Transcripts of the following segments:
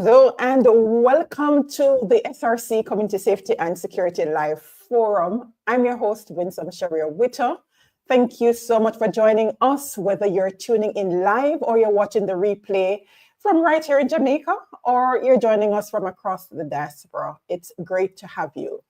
Hello and welcome to the SRC Community Safety and Security Live Forum. I'm your host, Winsome Sherrier Witter. Thank you so much for joining us, whether you're tuning in live or you're watching the replay from right here in Jamaica, or you're joining us from across the diaspora. It's great to have you.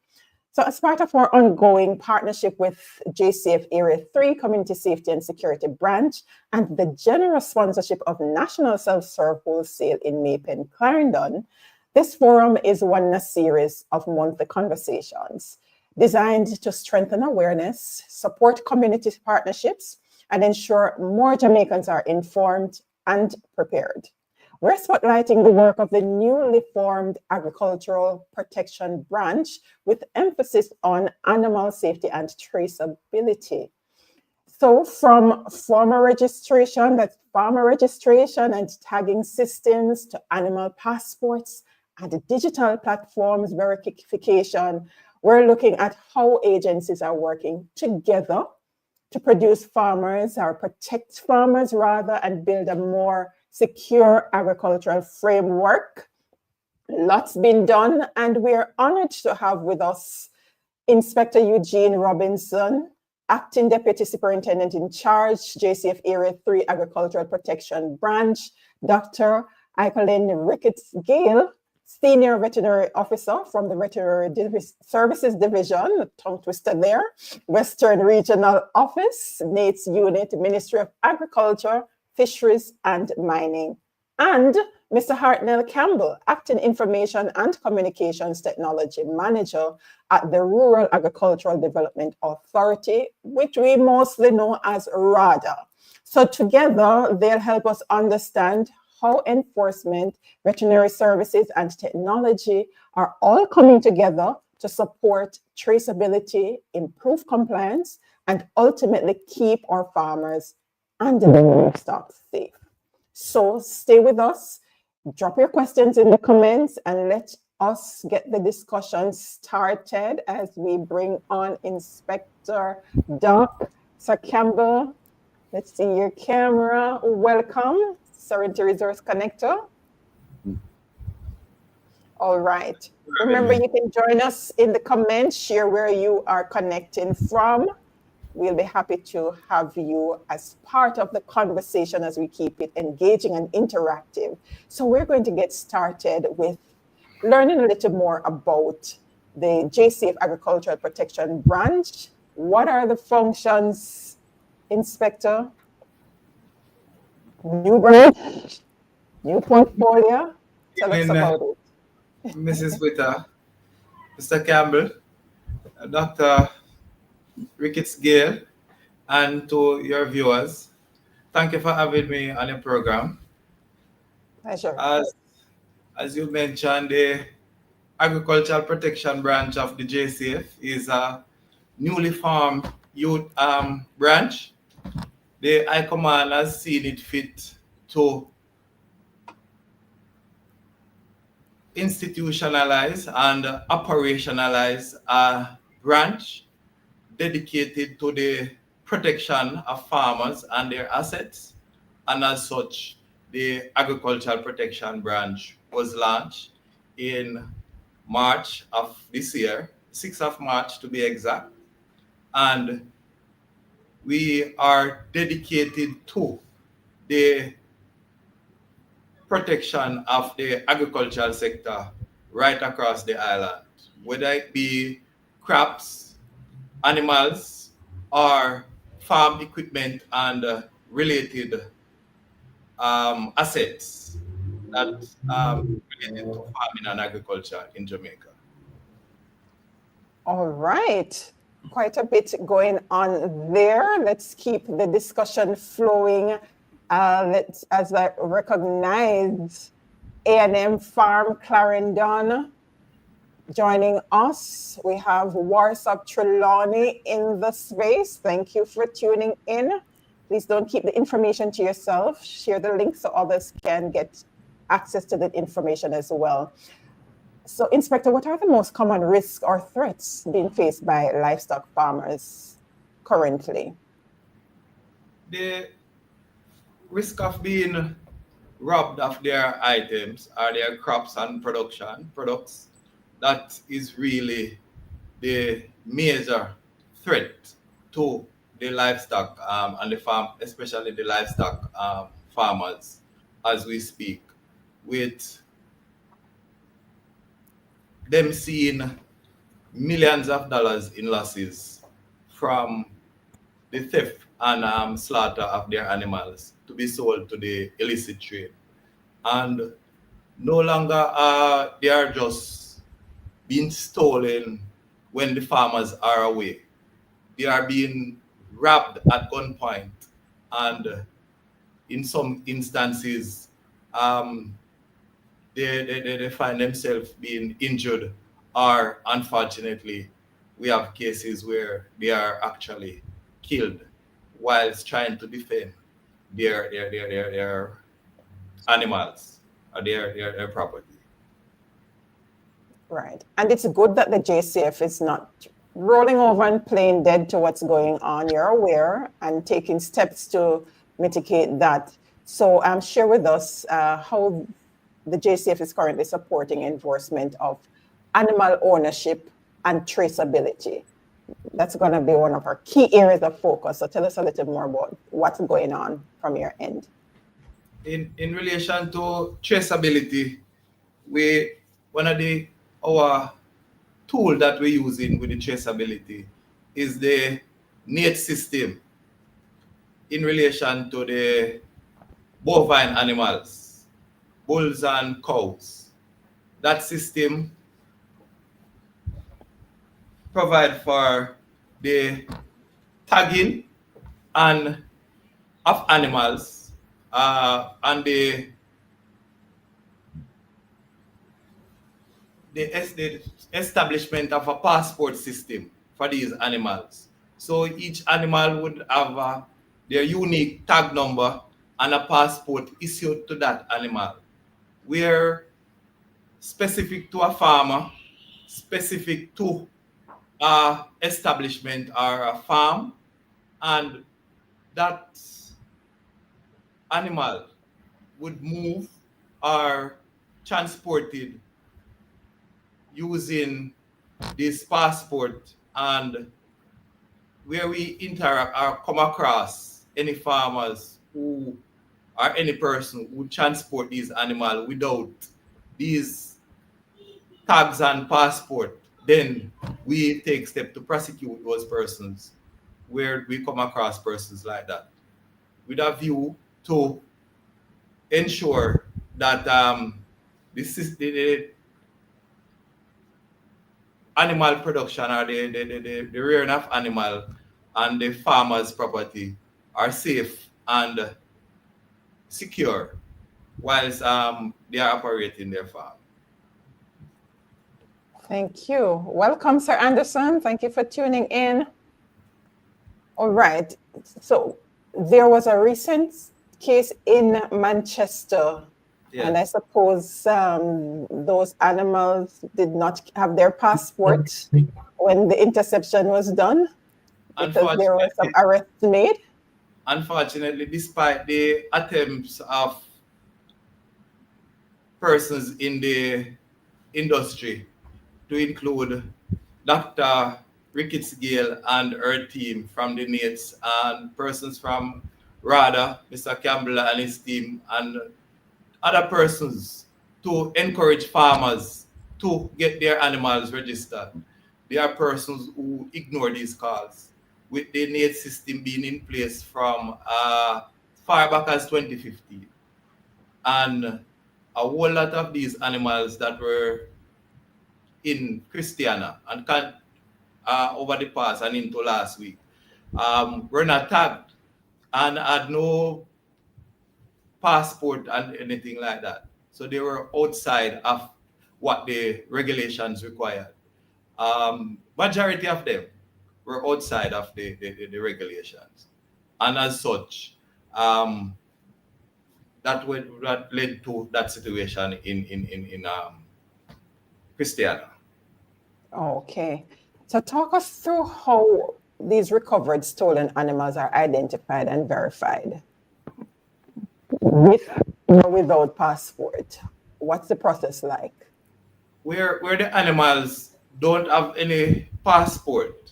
So as part of our ongoing partnership with JCF Area 3 Community Safety and Security Branch and the generous sponsorship of National Self-Serve Wholesale in Maypen, Clarendon, this forum is one in a series of monthly conversations designed to strengthen awareness, support community partnerships, and ensure more Jamaicans are informed and prepared. We're spotlighting the work of the newly formed Agricultural Protection Branch with emphasis on animal safety and traceability. So from farmer registration and tagging systems to animal passports and digital platforms verification, we're looking at how agencies are working together to protect farmers rather, and build a more secure agricultural framework. Lots been done, and we're honored to have with us Inspector Eugene Robinson, Acting Deputy Superintendent in Charge, JCF Area 3 Agricultural Protection Branch, Dr. Ikolyn Ricketts-Gayle, Senior Veterinary Officer from the Veterinary Services Division, tongue twister there, Western Regional Office, NAITS Unit, Ministry of Agriculture, Fisheries and Mining, and Mr. Hartnell Campbell, Acting Information and Communications Technology Manager at the Rural Agricultural Development Authority, which we mostly know as RADA. So together, they'll help us understand how enforcement, veterinary services, and technology are all coming together to support traceability, improve compliance, and ultimately keep our farmers and the livestock safe. So stay with us, drop your questions in the comments, and let us get the discussion started as we bring on Inspector Dr. Campbell. Let's see your camera. Welcome, Serenity Resource Connector. All right. Remember, you can join us in the comments, share where you are connecting from. We'll be happy to have you as part of the conversation as we keep it engaging and interactive. So we're going to get started with learning a little more about the JCF Agricultural Protection Branch. What are the functions, Inspector? New branch, new portfolio. Tell us about it. Mrs. Witter, Mr. Campbell, Dr. Ricketts-Gayle, and to your viewers, thank you for having me on the program. Pleasure. As you mentioned, the Agricultural Protection Branch of the JCF is a newly formed youth branch. The High Command has seen it fit to institutionalize and operationalize a branch dedicated to the protection of farmers and their assets. And as such, the Agricultural Protection Branch was launched in March of this year, 6th of March to be exact. And we are dedicated to the protection of the agricultural sector right across the island, whether it be crops, animals, or farm equipment and related assets that related to farming and agriculture in Jamaica. All right. Quite a bit going on there. Let's keep the discussion flowing. As I recognize A&M Farm Clarendon joining us. We have Warsop Trelawney in the space. Thank you for tuning in. Please don't keep the information to yourself. Share the link so others can get access to that information as well. So, Inspector, what are the most common risks or threats being faced by livestock farmers currently? The risk of being robbed of their items or their crops and products, that is really the major threat to the livestock and the farm, especially the livestock farmers as we speak, with them seeing millions of dollars in losses from the theft and slaughter of their animals to be sold to the illicit trade. And no longer they are just being stolen when the farmers are away. They are being robbed at gunpoint, and in some instances, they find themselves being injured, or unfortunately, we have cases where they are actually killed whilst trying to defend their animals or their property. Right. And it's good that the JCF is not rolling over and playing dead to what's going on. You're aware and taking steps to mitigate that. So share with us how the JCF is currently supporting enforcement of animal ownership and traceability. That's going to be one of our key areas of focus. So tell us a little more about what's going on from your end. In relation to traceability, our tool that we're using with the traceability is the NAITS system in relation to the bovine animals, bulls and cows. That system provide for the tagging of animals and the establishment of a passport system for these animals. So each animal would have their unique tag number and a passport issued to that animal, where specific to a farmer, specific to a establishment or a farm, and that animal would move or transported using this passport. And where we interact or come across any farmers who or any person who transport these animals without these tags and passport, then we take steps to prosecute those persons where we come across persons like that, with a view to ensure that the animal production or the rearing of animal and the farmer's property are safe and secure whilst they are operating their farm. Thank you. Welcome, Sir Anderson. Thank you for tuning in. All right. So there was a recent case in Manchester. Yes. And I suppose those animals did not have their passport when the interception was done, because there were some arrests made. Unfortunately, despite the attempts of persons in the industry to include Dr. Ricketts-Gayle and her team from the NAITS and persons from RADA, Mr. Campbell and his team, and other persons to encourage farmers to get their animals registered. There are persons who ignore these calls, with the NAITS system being in place from far back as 2015. And a whole lot of these animals that were in Christiana and over the past and into last week were not tagged and had no passport and anything like that. So they were outside of what the regulations required. Majority of them were outside of the regulations. And as such, that led to that situation in Christiana. Okay. So talk us through how these recovered stolen animals are identified and verified. or without passport? What's the process like? Where the animals don't have any passport,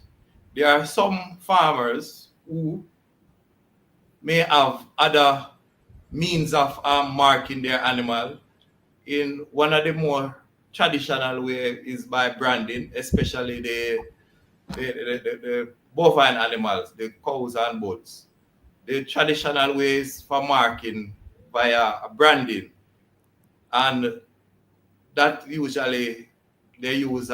there are some farmers who may have other means of marking their animal. In one of the more traditional way is by branding, especially the bovine animals, the cows and bulls. The traditional ways for marking via branding, and that usually they use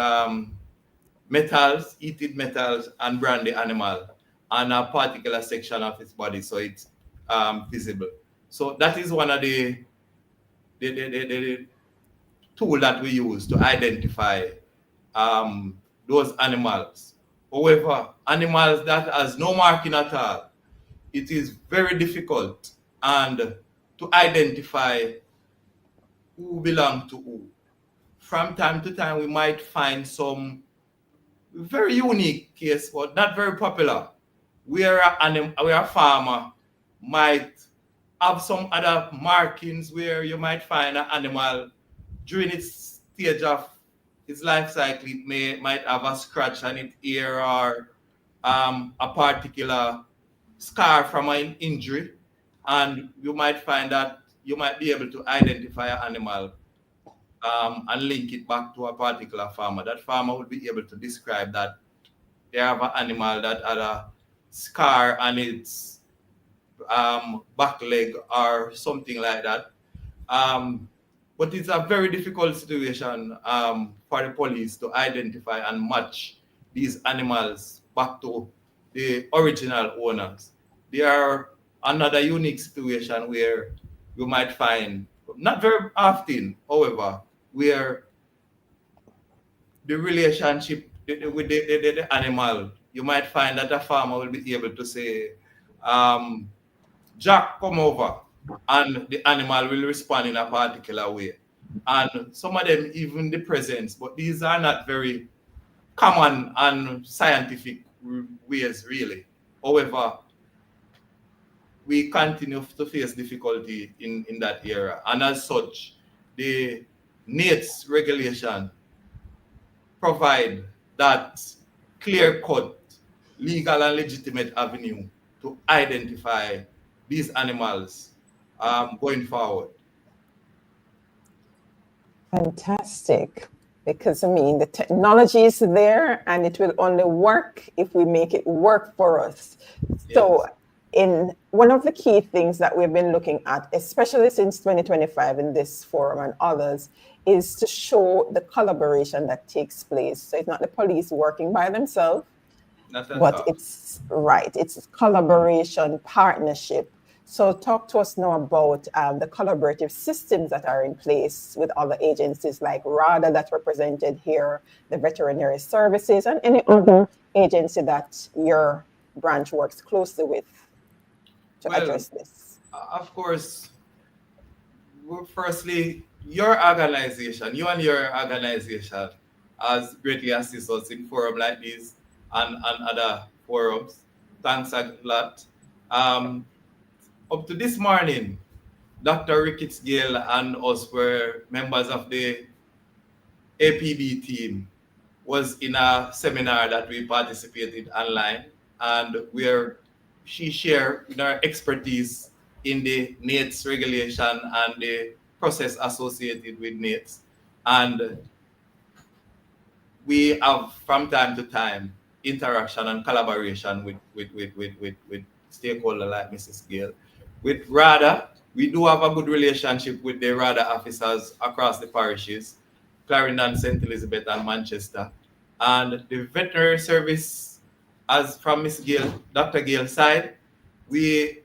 metals, heated metals, and brand the animal on a particular section of its body so it's visible. So that is one of the tool that we use to identify those animals. However, animals that has no marking at all, it is very difficult and to identify who belong to who. From time to time, we might find some very unique case, but not very popular, where a farmer might have some other markings where you might find an animal during its stage of its life cycle. It might have a scratch on its ear or a particular scar from an injury, and you might find that you might be able to identify an animal and link it back to a particular farmer. That farmer would be able to describe that they have an animal that had a scar on its back leg or something like that. But it's a very difficult situation for the police to identify and match these animals back to the original owners. There are another unique situation where you might find, not very often, however, where the relationship with the animal, you might find that a farmer will be able to say, Jack, come over, and the animal will respond in a particular way. And some of them even the presence, but these are not very common and scientific ways really. However, we continue to face difficulty in that area. And as such, the NAITS regulation provide that clear-cut, legal and legitimate avenue to identify these animals going forward. Fantastic. Because I mean, the technology is there and it will only work if we make it work for us. Yes. So in one of the key things that we've been looking at, especially since 2025 in this forum and others, is to show the collaboration that takes place. So it's not the police working by themselves, but it's collaboration, partnership. So talk to us now about the collaborative systems that are in place with other agencies like RADA that's represented here, the Veterinary Services, and any other agency that your branch works closely with to address this. Of course, firstly, your organization, you and your organization has greatly assisted us in forums like this and other forums. Thanks a lot. Up to this morning, Dr. Ricketts-Gayle and us were members of the APB team, was in a seminar that we participated online, and where she shared her expertise in the NAITS regulation and the process associated with NAITS. And we have from time to time interaction and collaboration with stakeholders like Mrs. Gayle. With RADA, we do have a good relationship with the RADA officers across the parishes, Clarendon, St. Elizabeth, and Manchester. And the veterinary service, as from Ms. Gayle, Dr. Gayle's side, when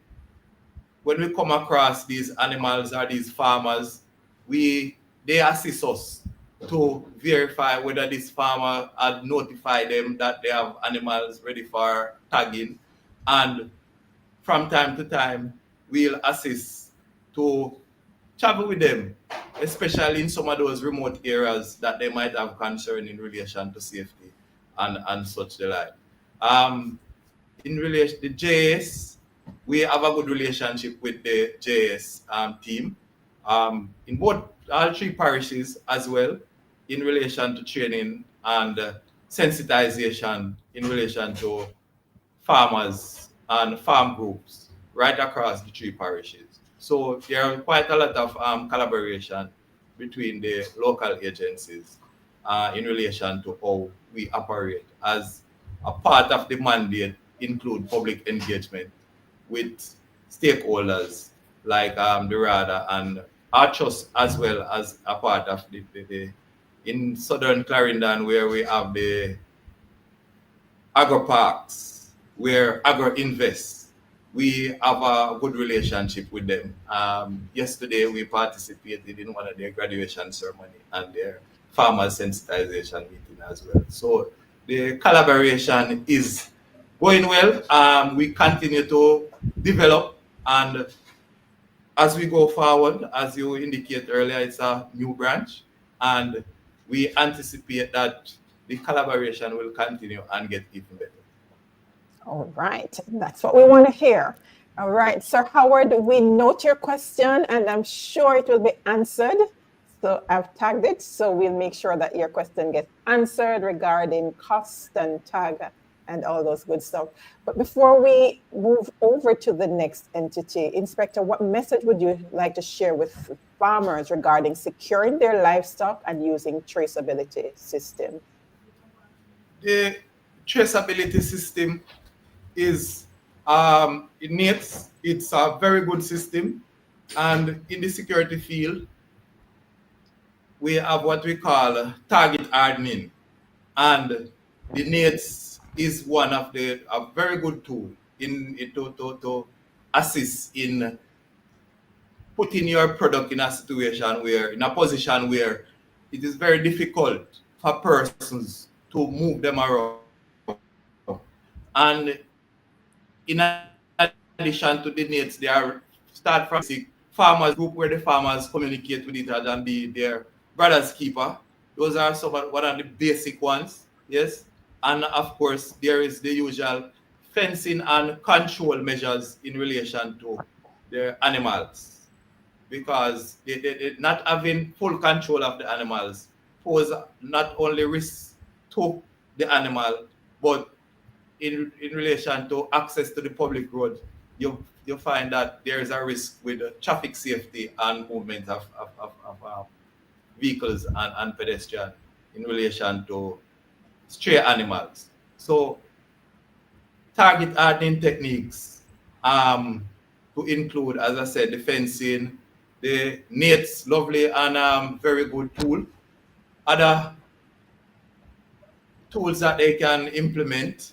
we come across these animals or these farmers, they assist us to verify whether this farmer had notified them that they have animals ready for tagging. And from time to time, we'll assist to travel with them, especially in some of those remote areas that they might have concern in relation to safety and such the like. In relation to JS, we have a good relationship with the JS team, in both all three parishes as well, in relation to training and sensitization in relation to farmers and farm groups right across the three parishes. So there are quite a lot of collaboration between the local agencies in relation to how we operate, as a part of the mandate include public engagement with stakeholders like the RADA and our trust, as well as a part of the in southern Clarendon, where we have the agro parks, where agro invests. We have a good relationship with them. Yesterday, we participated in one of their graduation ceremony and their farmers sensitization meeting as well. So the collaboration is going well. We continue to develop, and as we go forward, as you indicated earlier, it's a new branch, and we anticipate that the collaboration will continue and get even better. All right, that's what we want to hear. All right, Sir Howard, we note your question, and I'm sure it will be answered. So I've tagged it, so we'll make sure that your question gets answered regarding cost and tag and all those good stuff. But before we move over to the next entity, Inspector, what message would you like to share with farmers regarding securing their livestock and using traceability system? The traceability system is NAITS. It's a very good system, and in the security field, we have what we call target hardening, and the NAITS is one of a very good tool to assist in putting your product in a situation where, in a position where it is very difficult for persons to move them around. And in addition to the NAITS, they are start from farmers group, where the farmers communicate with each other and be their brother's keeper. Those are one of the basic ones, yes. And of course, there is the usual fencing and control measures in relation to the animals, because they not having full control of the animals pose not only risks to the animal, but in relation to access to the public road, you find that there is a risk with traffic safety and movement of vehicles and pedestrians in relation to stray animals. So target hardening techniques to include, as I said, the fencing, the NAITS, lovely and very good tool. Other tools that they can implement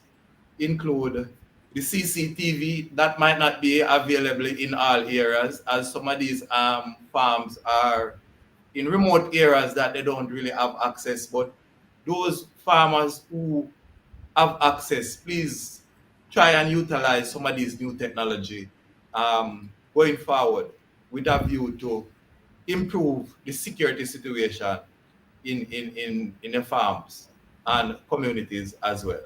include the CCTV. That might not be available in all areas, as some of these farms are in remote areas that they don't really have access. But those farmers who have access, please try and utilize some of these new technology going forward, with a view to improve the security situation in the farms and communities as well.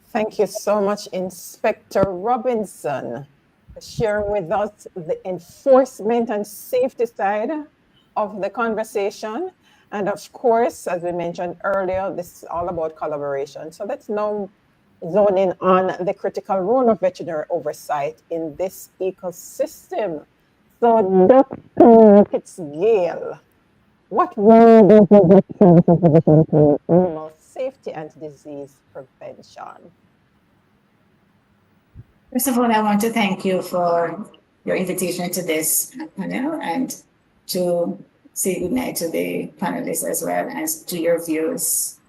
Thank you so much, Inspector Robinson, for sharing with us the enforcement and safety side of the conversation. And of course, as we mentioned earlier, this is all about collaboration. So let's now zone in on the critical role of veterinary oversight in this ecosystem. So Dr. Ricketts-Gayle, what role does the Veterinary Services Division play in animal safety and disease prevention? First of all, I want to thank you for your invitation to this panel, and to say goodnight to the panelists as well as to your viewers.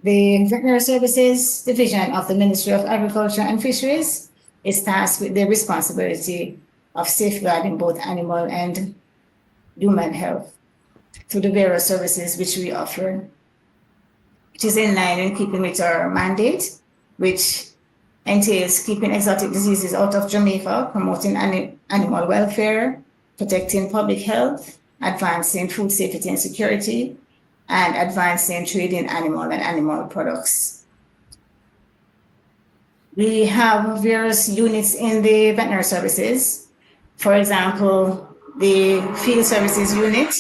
The Veterinary Services Division of the Ministry of Agriculture and Fisheries is tasked with the responsibility of safeguarding both animal and human health through the various services which we offer. It is in line in keeping with our mandate, which entails keeping exotic diseases out of Jamaica, promoting animal welfare, protecting public health, advancing food safety and security, and advancing trade in animal and animal products. We have various units in the veterinary services. For example, the Field Services Unit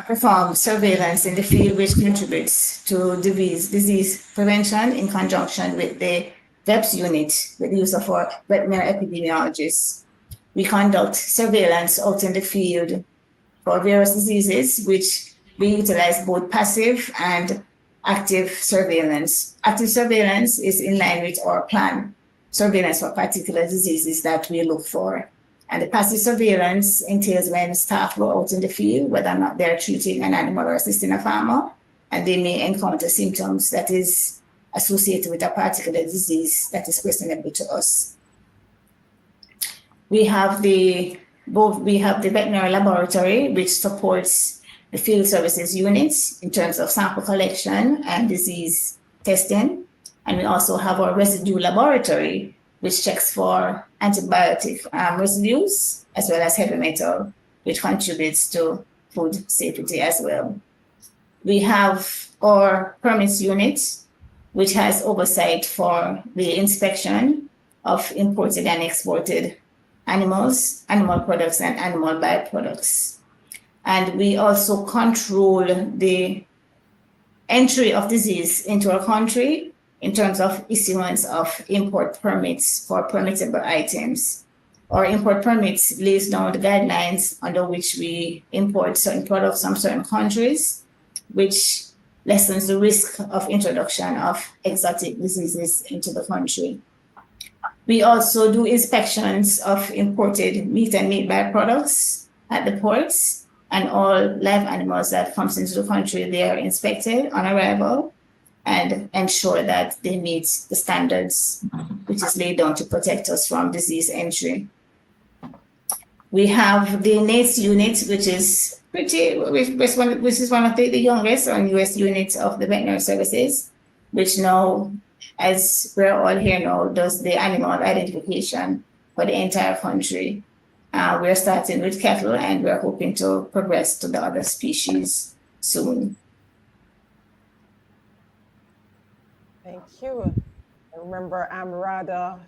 perform surveillance in the field, which contributes to disease prevention in conjunction with the VEPS unit, with the use of our veterinary epidemiologists. We conduct surveillance out in the field for various diseases, which we utilize both passive and active surveillance. Active surveillance is in line with our plan surveillance for particular diseases that we look for. And the passive surveillance entails when staff go out in the field, whether or not they're treating an animal or assisting a farmer, and they may encounter symptoms that is associated with a particular disease that is questionable to us. We have the veterinary laboratory, which supports the field services units in terms of sample collection and disease testing. And we also have our residue laboratory, which checks for antibiotic residues, as well as heavy metal, which contributes to food safety as well. We have our permits unit, which has oversight for the inspection of imported and exported animals, animal products, and animal byproducts. And we also control the entry of disease into our country in terms of issuance of import permits for permissible items. Our import permits lays down the guidelines under which we import certain products from certain countries, which lessens the risk of introduction of exotic diseases into the country. We also do inspections of imported meat and meat byproducts at the ports, and all live animals that comes into the country, they are inspected on arrival and ensure that they meet the standards which is laid down to protect us from disease entry. We have the NAITS unit, which is which is one of the youngest or newest units of the veterinary services, which now, as we're all here now, does the animal identification for the entire country. We're starting with cattle, and we're hoping to progress to the other species soon. Thank you. I remember RADA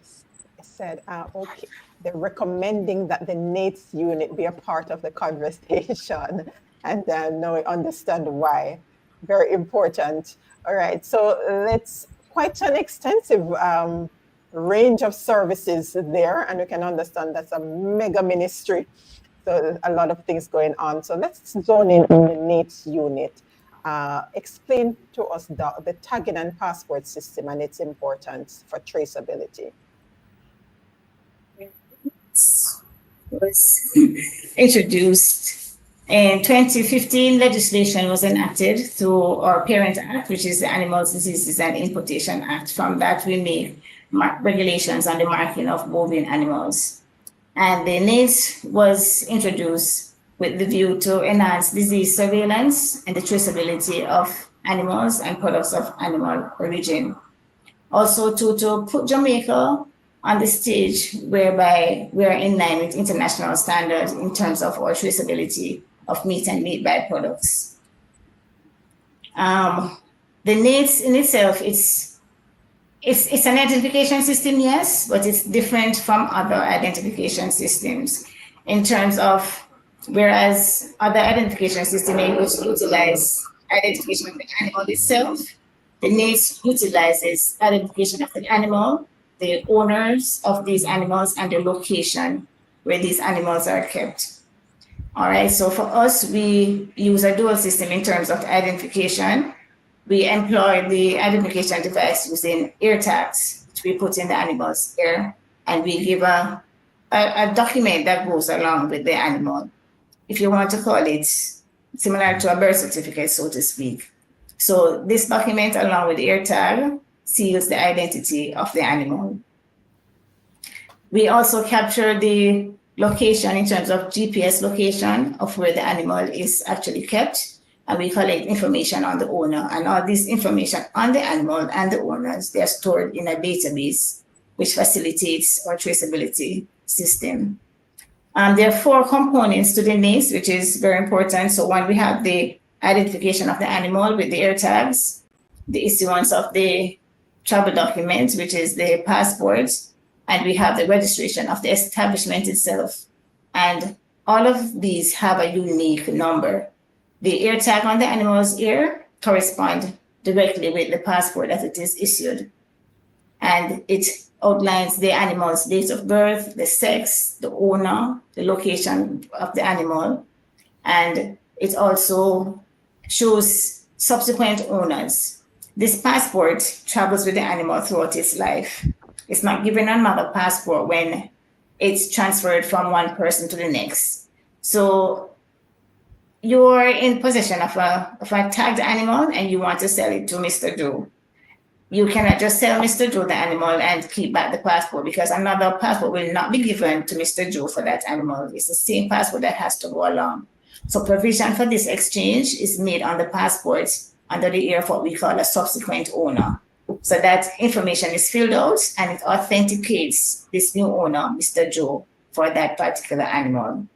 said, okay, they're recommending that the NAITS unit be a part of the conversation, and now I understand why. Very important. All right, so that's quite an extensive range of services there, and we can understand that's a mega ministry. So a lot of things going on. So let's zone in on the NAITS unit. Explain to us the tagging and passport system and its importance for traceability. Was introduced in 2015. Legislation was enacted through our Parent Act, which is the Animals, Diseases and Importation Act. From that, we make regulations on the marking of bovine animals. And the NAITS was introduced with the view to enhance disease surveillance and the traceability of animals and products of animal origin. Also to put Jamaica on the stage whereby we are in line with international standards in terms of our traceability of meat and meat byproducts. The NAITS in itself, it's an identification system, yes, but it's different from other identification systems in terms of, whereas other identification systems may utilize identification of the animal itself, the NAITS utilizes identification of the animal, the owners of these animals, and the location where these animals are kept. All right, so for us, we use a dual system in terms of identification. We employ the identification device using ear tags, which we put in the animal's ear, and we give a document that goes along with the animal. If you want to call it similar to a birth certificate, so to speak. So this document, along with the ear tag, seals the identity of the animal. We also capture the location in terms of GPS location of where the animal is actually kept, and we collect information on the owner. And all this information on the animal and the owners, they are stored in a database, which facilitates our traceability system. There are 4 components to the NAITS, which is very important. So one, we have the identification of the animal with the ear tags, the issuance of the travel documents, which is the passport, and we have the registration of the establishment itself. And all of these have a unique number. The ear tag on the animal's ear corresponds directly with the passport that it is issued. And it outlines the animal's date of birth, the sex, the owner, the location of the animal, and it also shows subsequent owners. This passport travels with the animal throughout its life. It's not given another passport when it's transferred from one person to the next. So you're in possession of a tagged animal and you want to sell it to Mr. Joe. You cannot just sell Mr. Joe the animal and keep back the passport, because another passport will not be given to Mr. Joe for that animal. It's the same passport that has to go along. So provision for this exchange is made on the passport under the ear of what we call a subsequent owner. So that information is filled out and it authenticates this new owner, Mr. Joe, for that particular animal.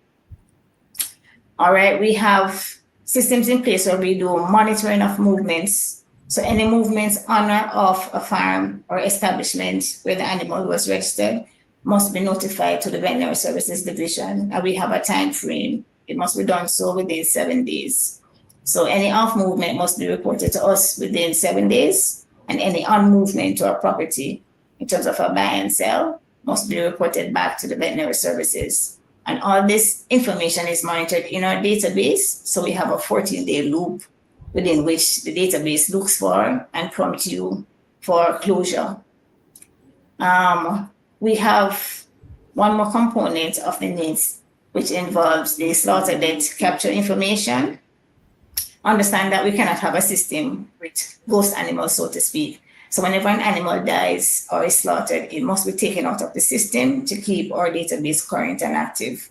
All right, we have systems in place where we do monitoring of movements. So any movements on or off a farm or establishment where the animal was registered must be notified to the Veterinary Services Division. And we have a time frame. It must be done so within 7 days. So any off movement must be reported to us within 7 days, and any on movement to our property in terms of a buy and sell must be reported back to the veterinary services. And all this information is monitored in our database. So we have a 14-day loop within which the database looks for and prompts you for closure. We have one more component of the NAITS, which involves the slaughter date capture information. Understand that we cannot have a system with ghost animals, so to speak. So whenever an animal dies or is slaughtered, it must be taken out of the system to keep our database current and active.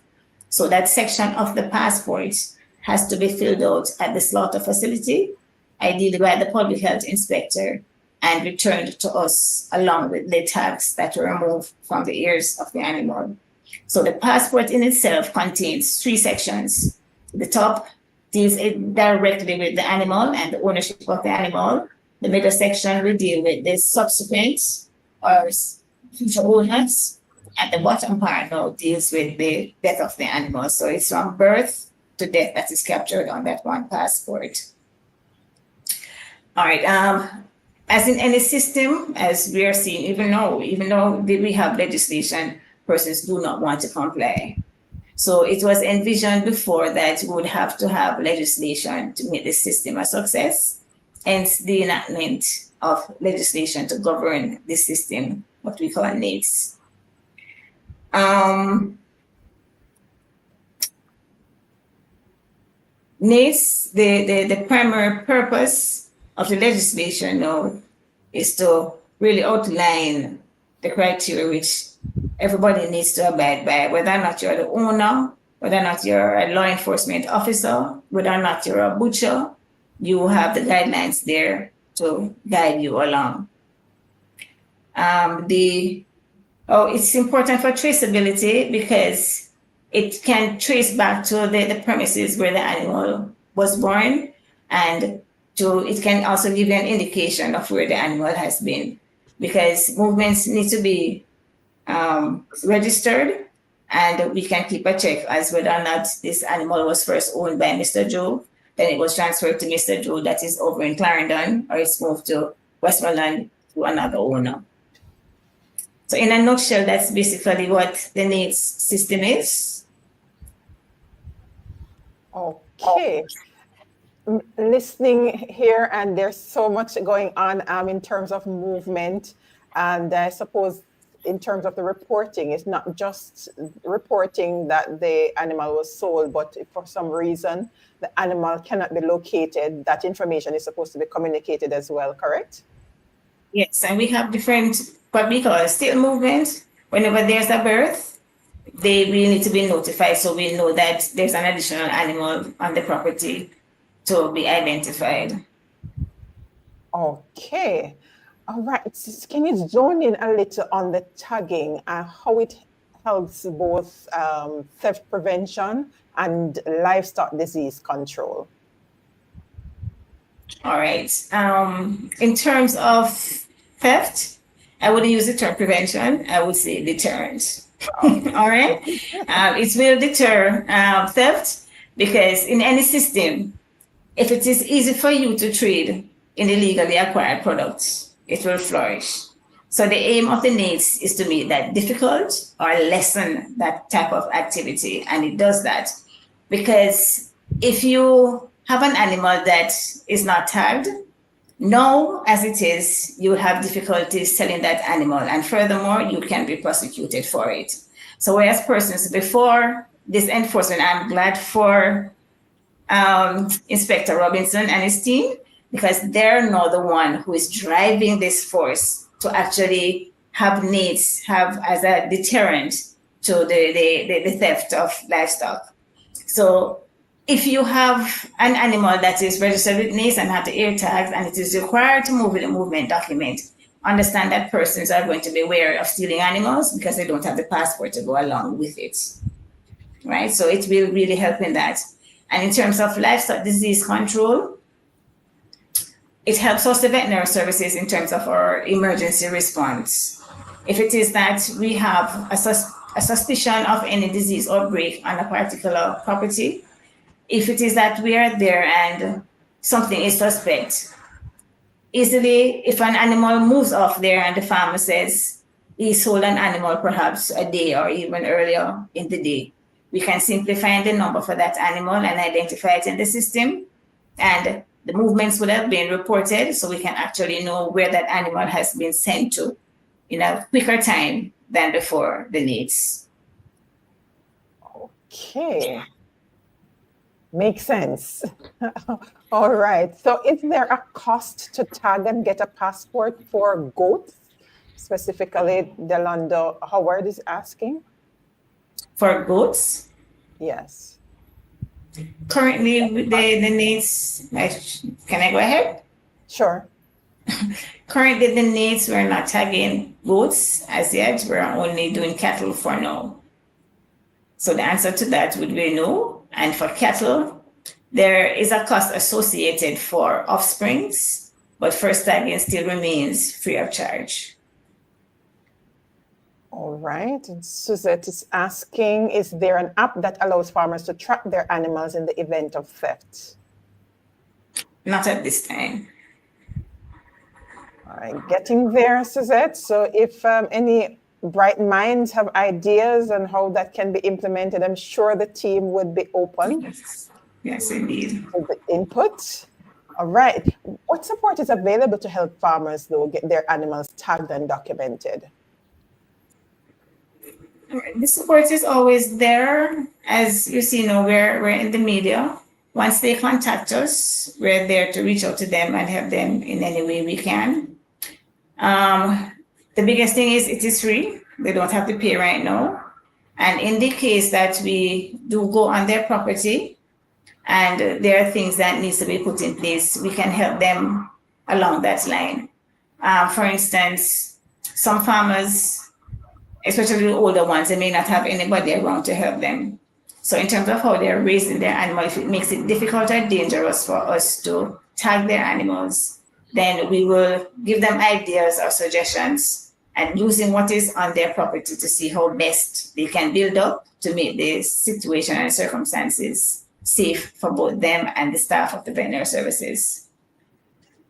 So that section of the passport has to be filled out at the slaughter facility, ideally by the public health inspector, and returned to us along with the tags that were removed from the ears of the animal. So the passport in itself contains 3 sections. The top deals directly with the animal and the ownership of the animal. The middle section will deal with the subsequent or future owners. And the bottom part now deals with the death of the animal. So it's from birth to death that is captured on that one passport. All right. As in any system, as we are seeing, even though we have legislation, persons do not want to comply. So it was envisioned before that we would have to have legislation to make the system a success, hence the enactment of legislation to govern the system, what we call NAITS. NAITS, the primary purpose of the legislation now is to really outline the criteria which everybody needs to abide by, whether or not you're the owner, whether or not you're a law enforcement officer, whether or not you're a butcher, you have the guidelines there to guide you along. It's important for traceability because it can trace back to the premises where the animal was born, and it can also give you an indication of where the animal has been, because movements need to be registered, and we can keep a check as whether or not this animal was first owned by Mr. Joe, then it was transferred to Mr. Joe that is over in Clarendon, or it's moved to Westmoreland to another owner. So in a nutshell, that's basically what the NAITS system is. Okay. Listening here, and there's so much going on in terms of movement, and I suppose in terms of the reporting, it's not just reporting that the animal was sold, but if for some reason the animal cannot be located, that information is supposed to be communicated as well, correct? Yes, and we have different, what we call still movement. Whenever there's a birth, we need to be notified, so we know that there's an additional animal on the property to be identified. Okay. All right. Can you zone in a little on the tagging and how it helps both theft prevention and livestock disease control? All right. In terms of theft, I wouldn't use the term prevention. I would say deterrent. All right. It will deter theft, because in any system, if it is easy for you to trade in illegally acquired products, it will flourish. So the aim of the NAITS is to make that difficult or lessen that type of activity. And it does that because if you have an animal that is not tagged, now as it is, you have difficulties selling that animal. And furthermore, you can be prosecuted for it. So whereas persons before this enforcement, I'm glad for Inspector Robinson and his team, because they're not the one who is driving this force to actually have NAITS have as a deterrent to the theft of livestock. So if you have an animal that is registered with NAITS and have the ear tags and it is required to move with a movement document, understand that persons are going to be wary of stealing animals because they don't have the passport to go along with it, right? So it will really help in that. And in terms of livestock disease control, it helps us, the veterinary services, in terms of our emergency response. If it is that we have a suspicion of any disease outbreak on a particular property, if it is that we are there and something is suspect, easily, if an animal moves off there and the farmer says he sold an animal perhaps a day or even earlier in the day, we can simply find the number for that animal and identify it in the system, and the movements would have been reported, so we can actually know where that animal has been sent to in a quicker time than before the NAITS. Okay. Makes sense. All right. So is there a cost to tag and get a passport for goats? Specifically, Delando Howard is asking. For goats? Yes. Currently, the NAITS, can I go ahead? Sure. Currently, the NAITS, we're not tagging goats as yet. We're only doing cattle for now. So the answer to that would be no. And for cattle, there is a cost associated for offsprings, but first tagging still remains free of charge. All right. And Suzette is asking, is there an app that allows farmers to track their animals in the event of theft? Not at this time. All right, getting there, Suzette. So if any bright minds have ideas on how that can be implemented, I'm sure the team would be open. Yes, indeed. To the input. All right. What support is available to help farmers, though, get their animals tagged and documented? The support is always there. As you see, we're in the media. Once they contact us, we're there to reach out to them and help them in any way we can. The biggest thing is it is free. They don't have to pay right now. And in the case that we do go on their property and there are things that needs to be put in place, we can help them along that line. For instance, some farmers, especially the older ones, they may not have anybody around to help them. So in terms of how they're raising their animal, if it makes it difficult or dangerous for us to tag their animals, then we will give them ideas or suggestions and using what is on their property to see how best they can build up to make the situation and circumstances safe for both them and the staff of the veterinary services.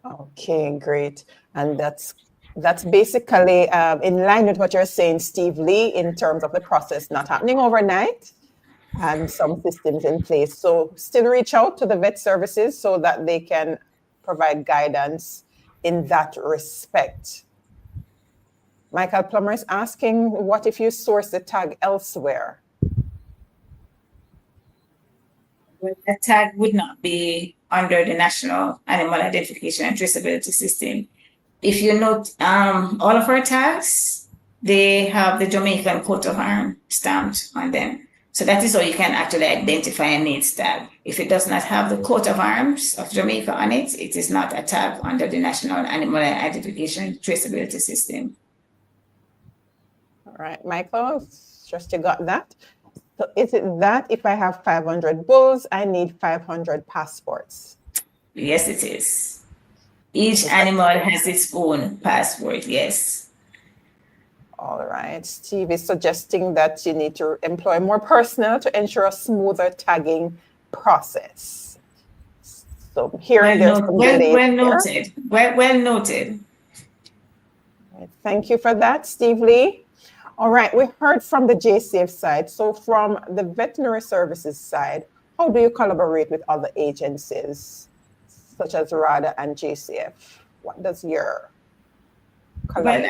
Okay, great. And that's basically in line with what you're saying, Steve Lee, in terms of the process not happening overnight and some systems in place. So still reach out to the vet services so that they can provide guidance in that respect. Michael Plummer is asking, what if you source the tag elsewhere? Well, that tag would not be under the National Animal Identification and Traceability System. If you note, all of our tags, they have the Jamaican coat of arms stamped on them. So that is how you can actually identify a NAITS tag. If it does not have the coat of arms of Jamaica on it, it is not a tag under the National Animal Identification Traceability System. All right, Michael, just you got that. So is it that if I have 500 bulls, I need 500 passports? Yes, it is. Each animal has its own passport, yes. All right. Steve is suggesting that you need to employ more personnel to ensure a smoother tagging process. So here there's some delays well noted. Well noted. Right. Thank you for that, Steve Lee. All right, we heard from the JCF side. So from the veterinary services side, how do you collaborate with other agencies such as RADA and JCF? What does your Well,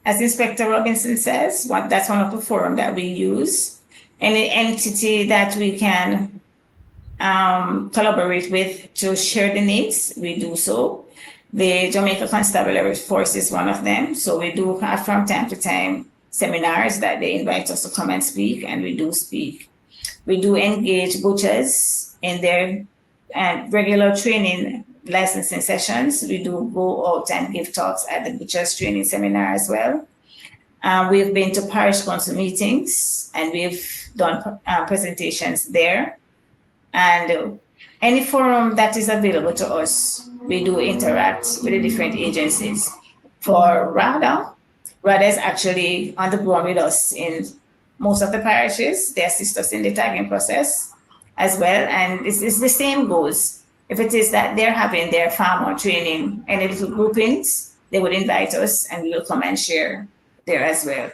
as Inspector Robinson says, that's one of the forums that we use. Any entity that we can collaborate with to share the needs, we do so. The Jamaica Constabulary Force is one of them. So we do have from time to time seminars that they invite us to come and speak, and we do speak. We do engage butchers in their regular training licensing sessions. We do go out and give talks at the butchers training seminar as well. We've been to parish council meetings and we've done presentations there. And any forum that is available to us, we do interact with the different agencies. For RADA is actually on the ground with us in most of the parishes. They assist us in the tagging process as well. And it's the same goes. If it is that they're having their farmer training, any little groupings, they would invite us and we will come and share there as well.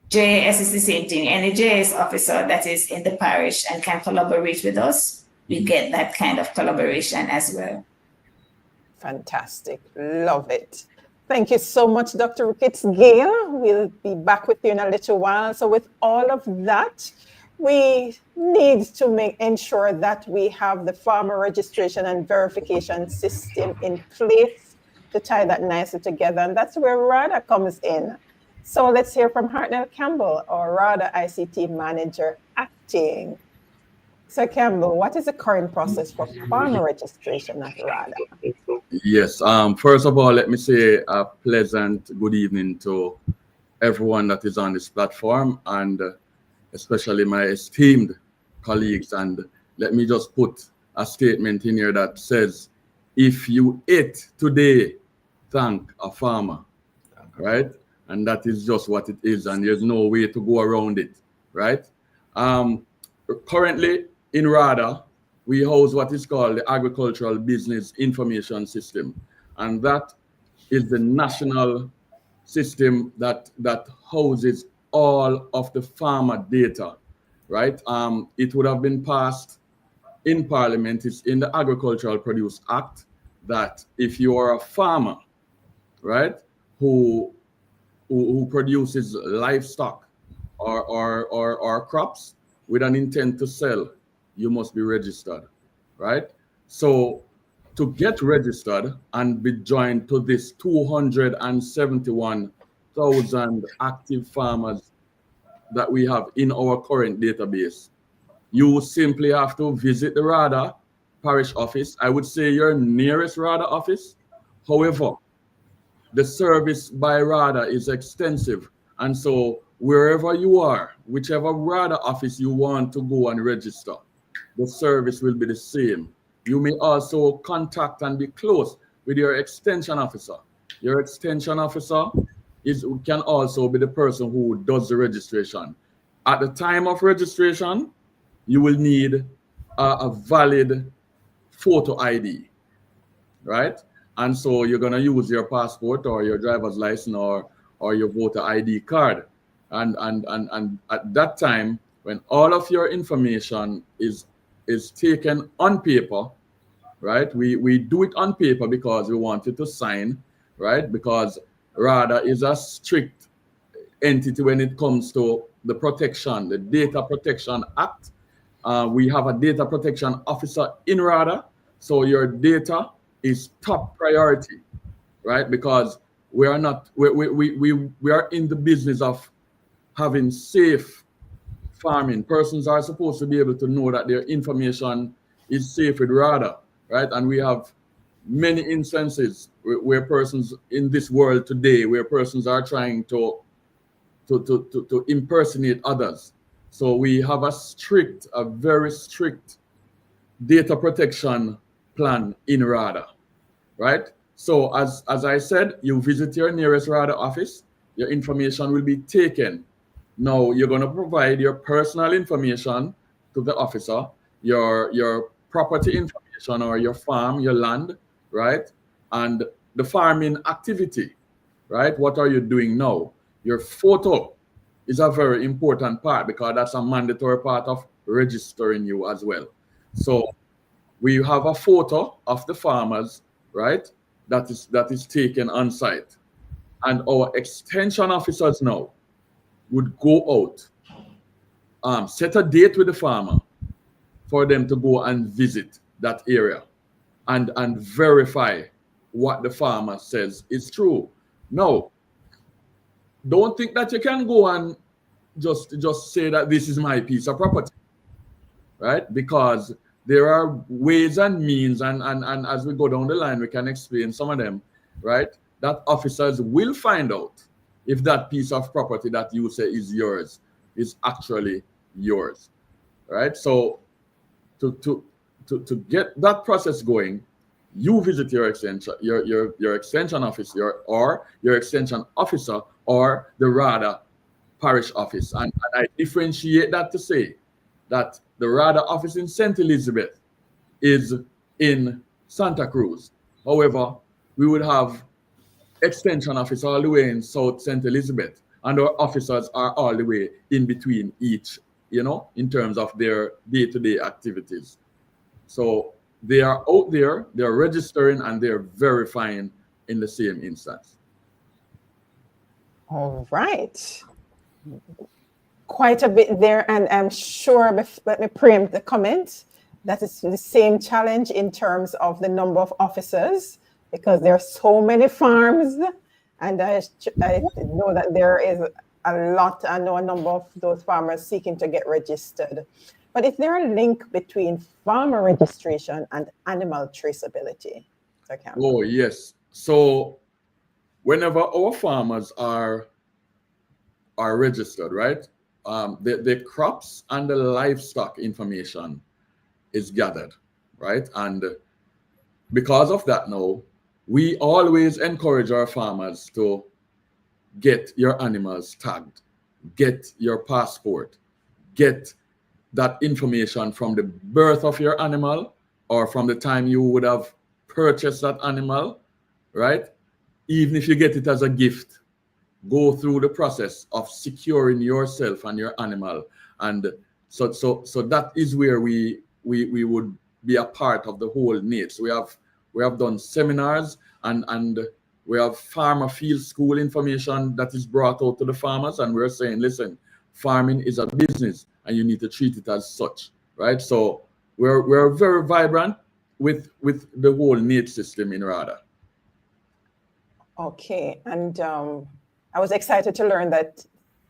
JS is the same thing. Any JS officer that is in the parish and can collaborate with us, we get that kind of collaboration as well. Fantastic. Love it. Thank you so much, Dr. Ricketts-Gayle. We'll be back with you in a little while. So with all of that, we need to ensure that we have the farmer registration and verification system in place to tie that nicely together. And that's where RADA comes in. So let's hear from Hartnell Campbell, our RADA ICT manager acting. So Campbell, what is the current process for farmer registration at RADA? Yes, first of all, let me say a pleasant good evening to everyone that is on this platform, and especially my esteemed colleagues. And let me just put a statement in here that says, if you ate today, thank a farmer, right? And that is just what it is, and there's no way to go around it, right? Currently in RADA, we house what is called the Agricultural Business Information System, and that is the national system that houses all of the farmer data, right? It would have been passed in Parliament. It's in the Agricultural Produce Act that if you are a farmer, right, who produces livestock or crops with an intent to sell, you must be registered, right? So to get registered and be joined to this 271,000 active farmers that we have in our current database, you simply have to visit the RADA parish office. I would say your nearest RADA office. However, the service by RADA is extensive. And so wherever you are, whichever RADA office you want to go and register, the service will be the same. You may also contact and be close with your extension officer. Your extension officer can also be the person who does the registration. At the time of registration, you will need a valid photo ID, right? And so you're going to use your passport or your driver's license or your voter ID card. And at that time, when all of your information is taken on paper, right? We do it on paper because we want you to sign, right? Because RADA is a strict entity when it comes to the protection, the Data Protection Act. We have a data protection officer in RADA, so your data is top priority, right? Because we are not, we are in the business of having safe farming. Persons are supposed to be able to know that their information is safe with RADA, right? And we have many instances where persons in this world today, where persons are trying to impersonate others. So we have a very strict data protection plan in RADA, right? So as I said, you visit your nearest RADA office. your information will be taken. Now, you're going to provide your personal information to the officer, your property information or your farm, your land, right? And the farming activity, right? What are you doing now? Your photo is a very important part because that's a mandatory part of registering you as well. So we have a photo of the farmers, right? That is taken on site. And our extension officers now would go out, set a date with the farmer for them to go and visit that area and verify what the farmer says is true. No, don't think that you can go and just say that this is my piece of property, right? Because there are ways and means, and as we go down the line, we can explain some of them, right? That officers will find out if that piece of property that you say is yours is actually yours, right? So to get that process going, you visit your extension, your extension office, or your extension officer, or the RADA parish office, and I differentiate that to say that the RADA office in St. Elizabeth is in Santa Cruz. However, we would have extension office all the way in South St. Elizabeth, and our officers are all the way in between each, in terms of their day-to-day activities. So they are out there, they're registering, and they're verifying in the same instance. All right. Quite a bit there, and I'm sure, let me preempt the comment, that is the same challenge in terms of the number of officers, because there are so many farms, and I know that there is a lot, I know a number of those farmers seeking to get registered. But is there a link between farmer registration and animal traceability? Oh, yes. So whenever our farmers are registered, right, the crops and the livestock information is gathered, right? And because of that now, we always encourage our farmers to get your animals tagged, get your passport, get that information from the birth of your animal or from the time you would have purchased that animal, right? Even if you get it as a gift, go through the process of securing yourself and your animal. And so that is where we would be a part of the whole NAITS. We have done seminars and we have farmer field school information that is brought out to the farmers, and we're saying, listen, farming is a business and you need to treat it as such, right? So we're very vibrant with the whole NAITS system in RADA. Okay, and I was excited to learn that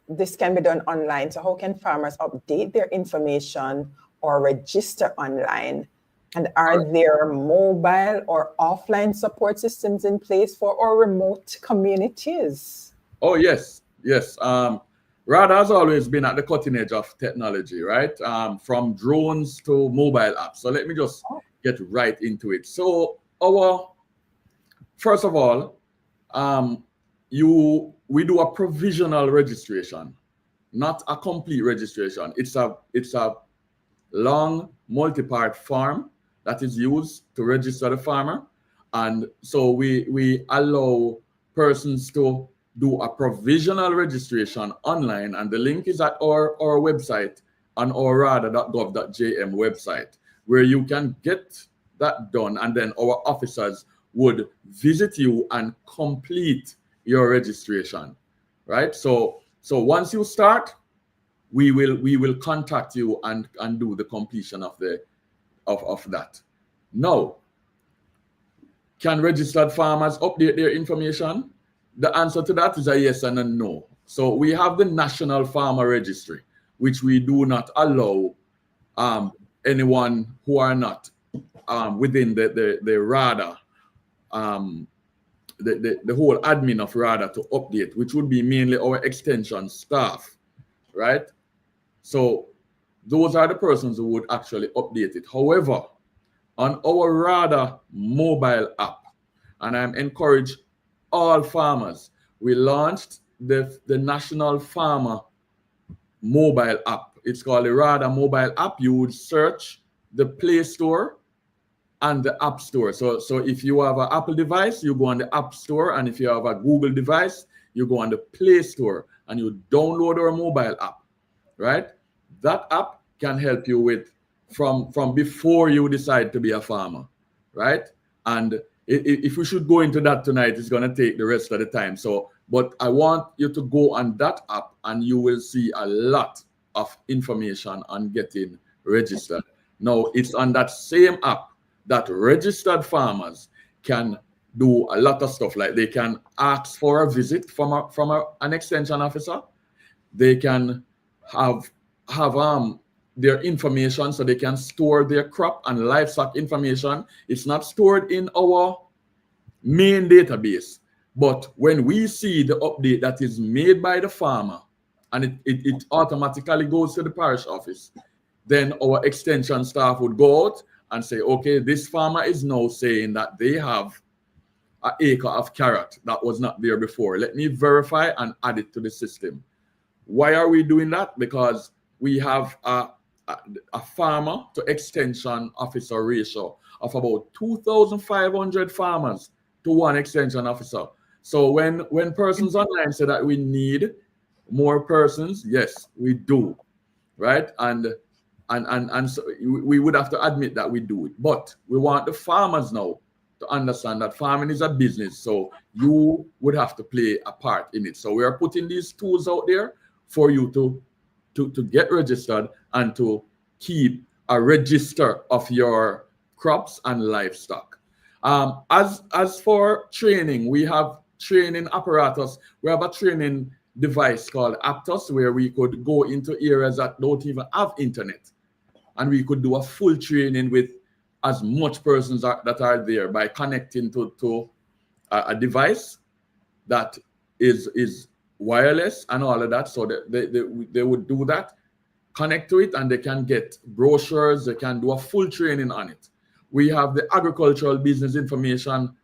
this can be done online. So how can farmers update their information or register online? And are there mobile or offline support systems in place for our remote communities? Oh, yes. RADA has always been at the cutting edge of technology, right? From drones to mobile apps. So let me just get right into it. So first of all, we do a provisional registration, not a complete registration. It's a long multi-part form that is used to register the farmer. And so we allow persons to do a provisional registration online, and the link is at our website on our rada.gov.jm website, where you can get that done, and then our officers would visit you and complete your registration, right? So once you start, we will contact you and do the completion of that. Now, can registered farmers update their information? The answer to that is a yes and a no. So we have the National Farmer Registry, which we do not allow anyone who are not within the RADA, the whole admin of RADA to update, which would be mainly our extension staff, right? So those are the persons who would actually update it. However, on our RADA mobile app, and I'm encouraged all farmers, we launched the National Farmer Mobile App. It's called the RADA Mobile App. You would search the Play Store and the App Store. So if you have an Apple device, you go on the App Store, and if you have a Google device, you go on the Play Store and you download our mobile app, right? That app can help you with from before you decide to be a farmer, right? And if we should go into that tonight, it's going to take the rest of the time. So, but I want you to go on that app and you will see a lot of information on getting registered. Now, it's on that same app that registered farmers can do a lot of stuff. Like they can ask for a visit from an extension officer. They can have their information, so they can store their crop and livestock information. It's not stored in our main database, but when we see the update that is made by the farmer and it automatically goes to the parish office, then our extension staff would go out and say, okay, this farmer is now saying that they have an acre of carrot that was not there before. Let me verify and add it to the system. Why are we doing that? Because we have a farmer to extension officer ratio of about 2,500 farmers to one extension officer. So when persons online say that we need more persons, yes, we do, right? And so we would have to admit that we do it. But we want the farmers now to understand that farming is a business, so you would have to play a part in it. So we are putting these tools out there for you to get registered and to keep a register of your crops and livestock. As for training, we have training apparatus. We have a training device called Aptos, where we could go into areas that don't even have internet, and we could do a full training with as much persons that are there by connecting to a device that is wireless and all of that. So that they would do that, connect to it, and they can get brochures. They can do a full training on it. We have the Agricultural Business Information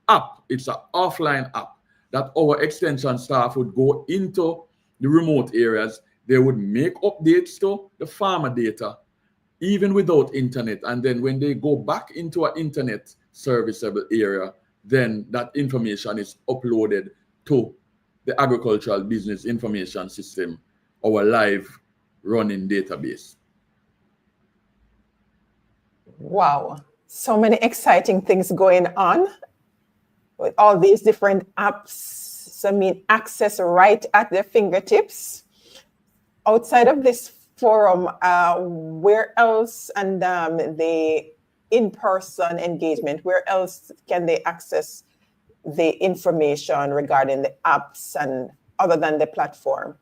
app. It's an offline app that our extension staff would go into the remote areas. They would make updates to the farmer data, even without internet. And then when they go back into an internet serviceable area, then that information is uploaded to the Agricultural Business Information System, our live running database. Wow, so many exciting things going on with all these different apps. I mean, access right at their fingertips. Outside of this forum, where else, and the in-person engagement, where else can they access the information regarding the apps, and other than the platform,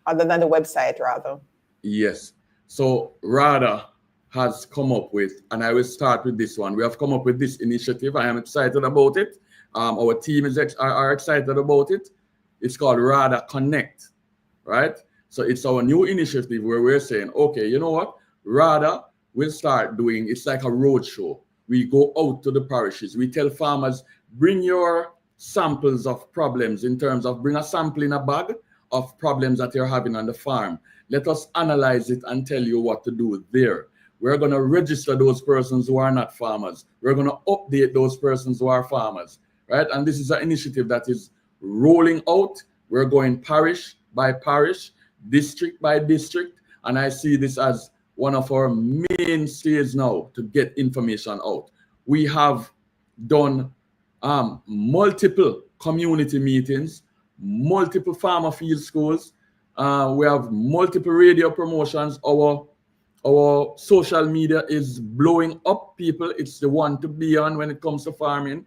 other than the website rather? Yes. So RADA has come up with, and I will start with this one. We have come up with this initiative. I am excited about it. Our team are excited about it. It's called RADA Connect, right? So it's our new initiative where we're saying, okay, you know what? RADA will start doing, it's like a road show. We go out to the parishes. We tell farmers, bring your samples of problems, in terms of bring a sample in a bag of problems that you're having on the farm. Let us analyze it and tell you what to do there. We're going to register those persons who are not farmers. We're going to update those persons who are farmers, right? And this is an initiative that is rolling out. We're going parish by parish, district by district, and I see this as one of our mainstays now to get information out. We have done multiple community meetings, multiple farmer field schools. We have multiple radio promotions. Our social media is blowing up, people. It's the one to be on when it comes to farming.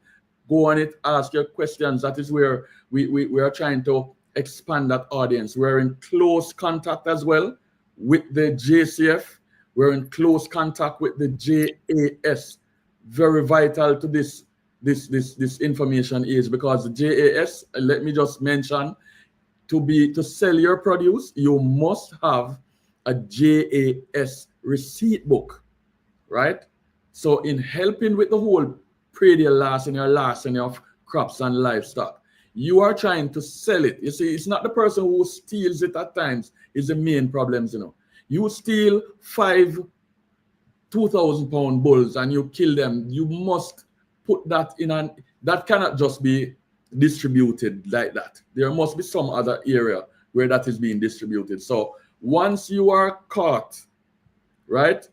Go on it, ask your questions. That is where we are trying to expand that audience. We're in close contact as well with the JCF. We're in close contact with the JAS. Very vital to this information is, because the JAS, let me just mention, to sell your produce, you must have a JAS receipt book, right? So in helping with the whole predial larceny or larceny of crops and livestock, You are trying to sell it. You see, it's not the person who steals it at times is the main problems, you know. You steal 5 2,000-pound bulls and you kill them. You must put that in that cannot just be distributed like that. There must be some other area where that is being distributed. So once you are caught, right,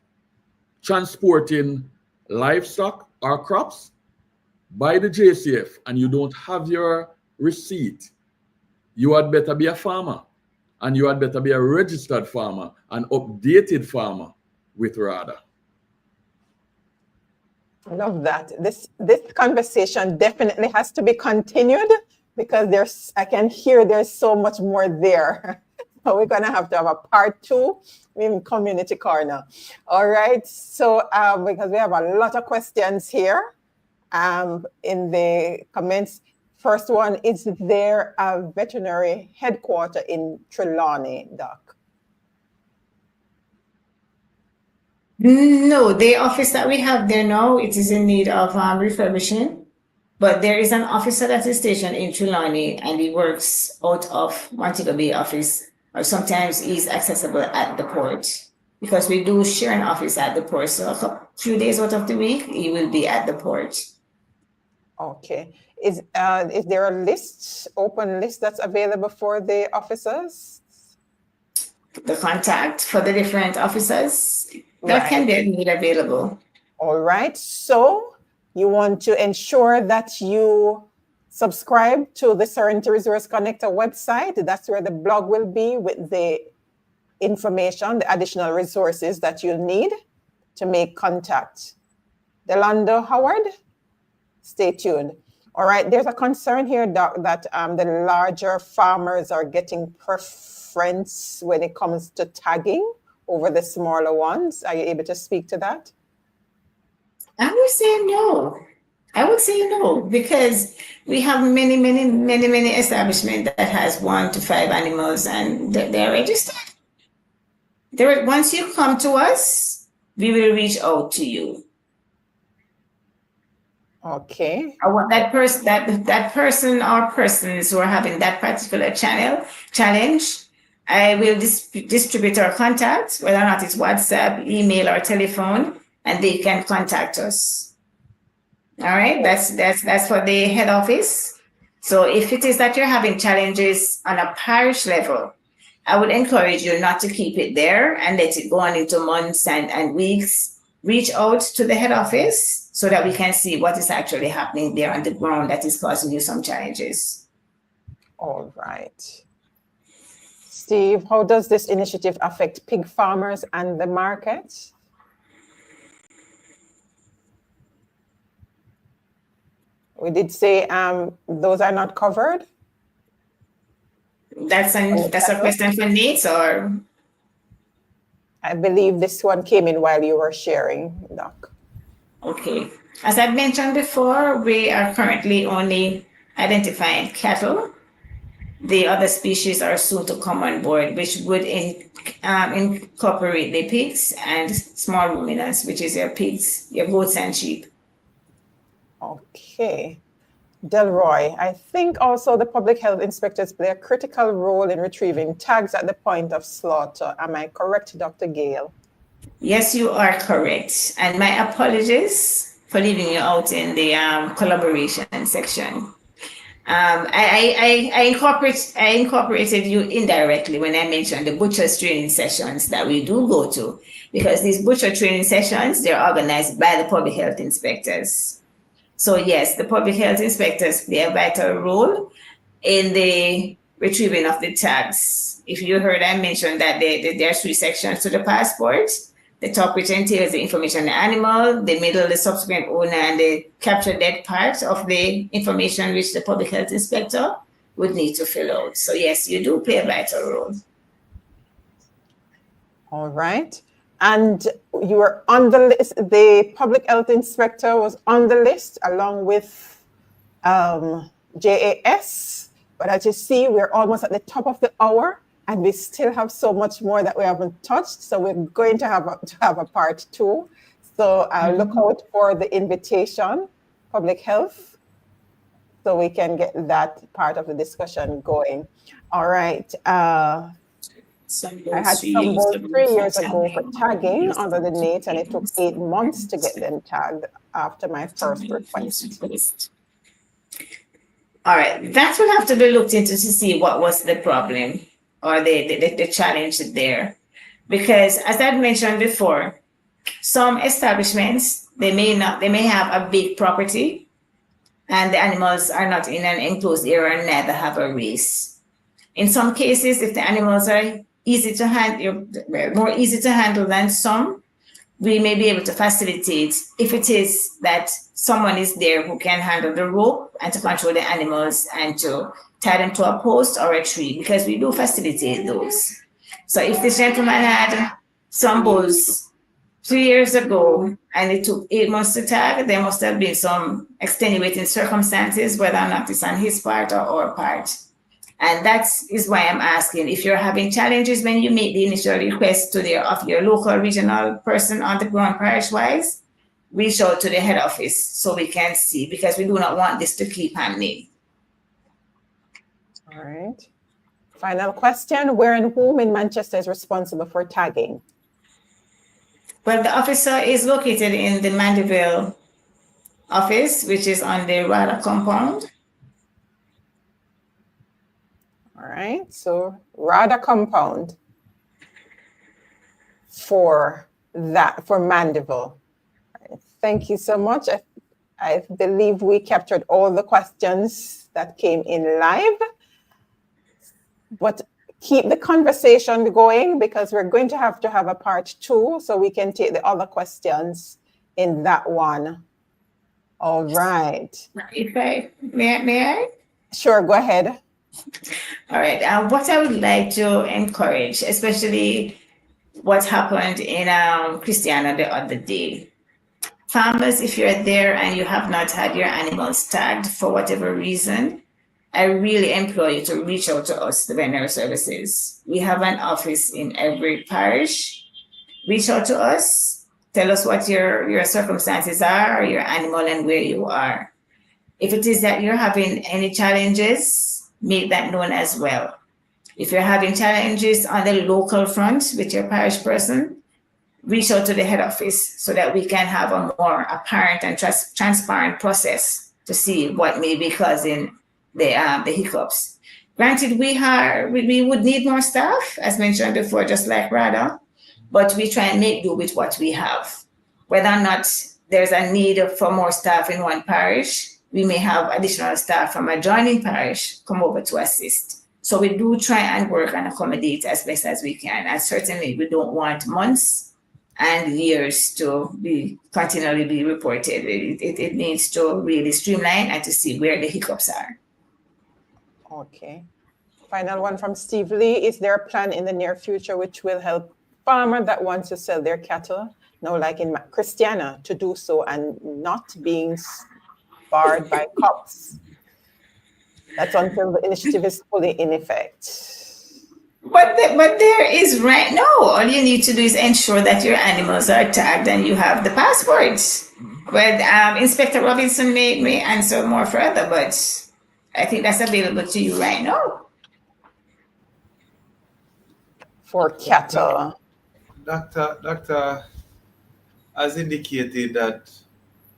transporting livestock or crops by the JCF and you don't have your receipt, you had better be a farmer, and you had better be a registered farmer, an updated farmer with RADA. I love that. This conversation definitely has to be continued because I can hear there's so much more there. So we're gonna have a part 2 in community corner. All right. So because we have a lot of questions here in the comments. First one, is there a veterinary headquarter in Trelawney, Doc? No, the office that we have there now, it is in need of refurbishing, but there is an officer that is stationed in Trelawney and he works out of Montego Bay office, or sometimes he's accessible at the port because we do share an office at the port. So a few days out of the week, he will be at the port. Okay. Is there a open list that's available for the officers? The contact for the different officers that can be made available. All right. So you want to ensure that you subscribe to the Serenity Resource Connector website. That's where the blog will be with the information, the additional resources that you'll need to make contact. Delando Howard, stay tuned. All right, there's a concern here, Doc, that the larger farmers are getting preference when it comes to tagging over the smaller ones. Are you able to speak to that? I would say no. I would say no, because we have many establishments that has 1 to 5 animals and they're registered. Once you come to us, we will reach out to you. Okay. I want that person or persons who are having that particular challenge, I will distribute our contacts, whether or not it's WhatsApp, email, or telephone, and they can contact us. All right, that's for the head office. So if it is that you're having challenges on a parish level, I would encourage you not to keep it there and let it go on into months and weeks. Reach out to the head office so that we can see what is actually happening there on the ground that is causing you some challenges. All right. Steve, how does this initiative affect pig farmers and the market? We did say those are not covered. That's a question for NAITS, or? I believe this one came in while you were sharing, Doc. Okay. As I've mentioned before, we are currently only identifying cattle. The other species are soon to come on board, which would incorporate the pigs and small ruminants, which is your pigs, your goats and sheep. Okay. Delroy, I think also the public health inspectors play a critical role in retrieving tags at the point of slaughter. Am I correct, Dr. Gayle? Yes, you are correct. And my apologies for leaving you out in the collaboration section. I incorporated you indirectly when I mentioned the butcher's training sessions that we do go to, because these butcher training sessions, they're organized by the public health inspectors. So yes, the public health inspectors play a vital role in the retrieving of the tags. If you heard, I mentioned that there are 3 sections to the passport. The top, which entails the information on the animal, the middle, the subsequent owner, and the captured dead part of the information which the public health inspector would need to fill out. So yes, you do play a vital role. All right. And you were on the list, the public health inspector was on the list along with JAS. But as you see, we're almost at the top of the hour and we still have so much more that we haven't touched. So we're going to have a part 2. So look out for the invitation, public health. so we can get that part of the discussion going. All right. I had some bulls 3 years ago for tagging under the NAITS, and it took 8 months to get them tagged after my first request. All right, that will have to be looked into to see what was the problem or the challenge there. Because as I mentioned before, some establishments, they may have a big property and the animals are not in an enclosed area and neither have a race. In some cases, if the animals are easy to handle, more easy to handle than some, we may be able to facilitate if it is that someone is there who can handle the rope and to control the animals and to tie them to a post or a tree, because we do facilitate those. So if this gentleman had some bulls 3 years ago and it took 8 months to tag, there must have been some extenuating circumstances, whether or not it's on his part or our part. And that is why I'm asking, if you're having challenges when you make the initial request to of your local regional person on the ground parish-wise, reach out to the head office so we can see, because we do not want this to keep happening. All right. Final question, where and whom in Manchester is responsible for tagging? Well, the officer is located in the Mandeville office, which is on the RADA compound. All right, so RADA compound for Mandeville. All right, thank you so much. I believe we captured all the questions that came in live, but keep the conversation going because we're going to have a part 2 so we can take the other questions in that one. All right. May I? Sure, go ahead. All right. What I would like to encourage, especially what happened in Christiana the other day. Farmers, if you're there and you have not had your animals tagged for whatever reason, I really implore you to reach out to us, the Veterinary Services. We have an office in every parish. Reach out to us. Tell us what your circumstances are, or your animal, and where you are. If it is that you're having any challenges, make that known as well. If you're having challenges on the local front with your parish person, reach out to the head office so that we can have a more apparent and transparent process to see what may be causing the hiccups. Granted, we would need more staff, as mentioned before, just like RADA, but we try and make do with what we have. Whether or not there's a need for more staff in one parish, we may have additional staff from adjoining parish come over to assist. So we do try and work and accommodate as best as we can. And certainly we don't want months and years to be continually be reported. It needs to really streamline and to see where the hiccups are. Okay. Final one from Steve Lee. Is there a plan in the near future which will help farmers that want to sell their cattle, now like in Christiana, to do so and not being barred by cops? That's until the initiative is fully in effect. But there is right now, all you need to do is ensure that your animals are tagged and you have the passports. But Inspector Robinson may answer more further, but I think that's available to you right now. For cattle. Doctor has indicated that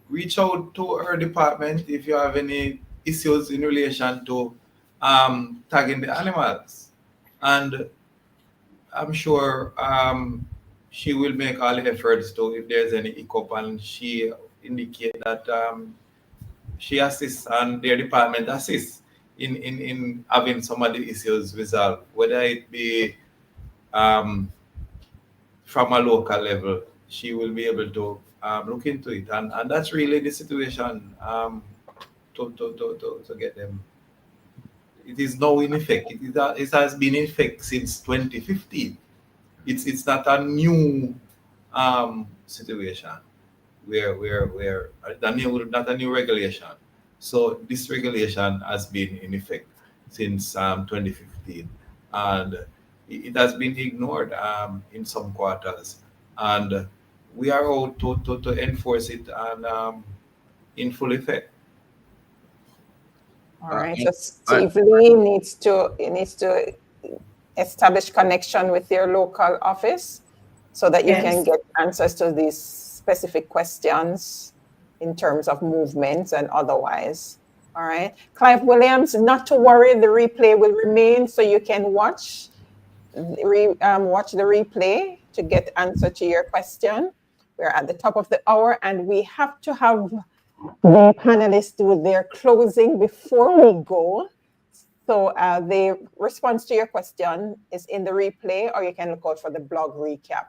reach out to our department if you have any issues in relation to tagging the animals. And I'm sure she will make all the efforts to, if there's any hiccup, and she indicated that she assists and their department assists in having some of the issues resolved, whether it be from a local level. She will be able to look into it, and that's really the situation to get them. It is now in effect. It has been in effect since 2015. It's not a new situation where not a new regulation. So this regulation has been in effect since 2015, and it has been ignored in some quarters, and we are out to enforce it and in full effect. All right. I- So Steve Lee needs to establish connection with your local office so that you can Yes. get answers to these specific questions in terms of movements and otherwise. All right. Clive Williams, not to worry, the replay will remain so you can watch the replay to get answer to your question. We're at the top of the hour and we have to have the panelists do their closing before we go. So the response to your question is in the replay, or you can look out for the blog recap.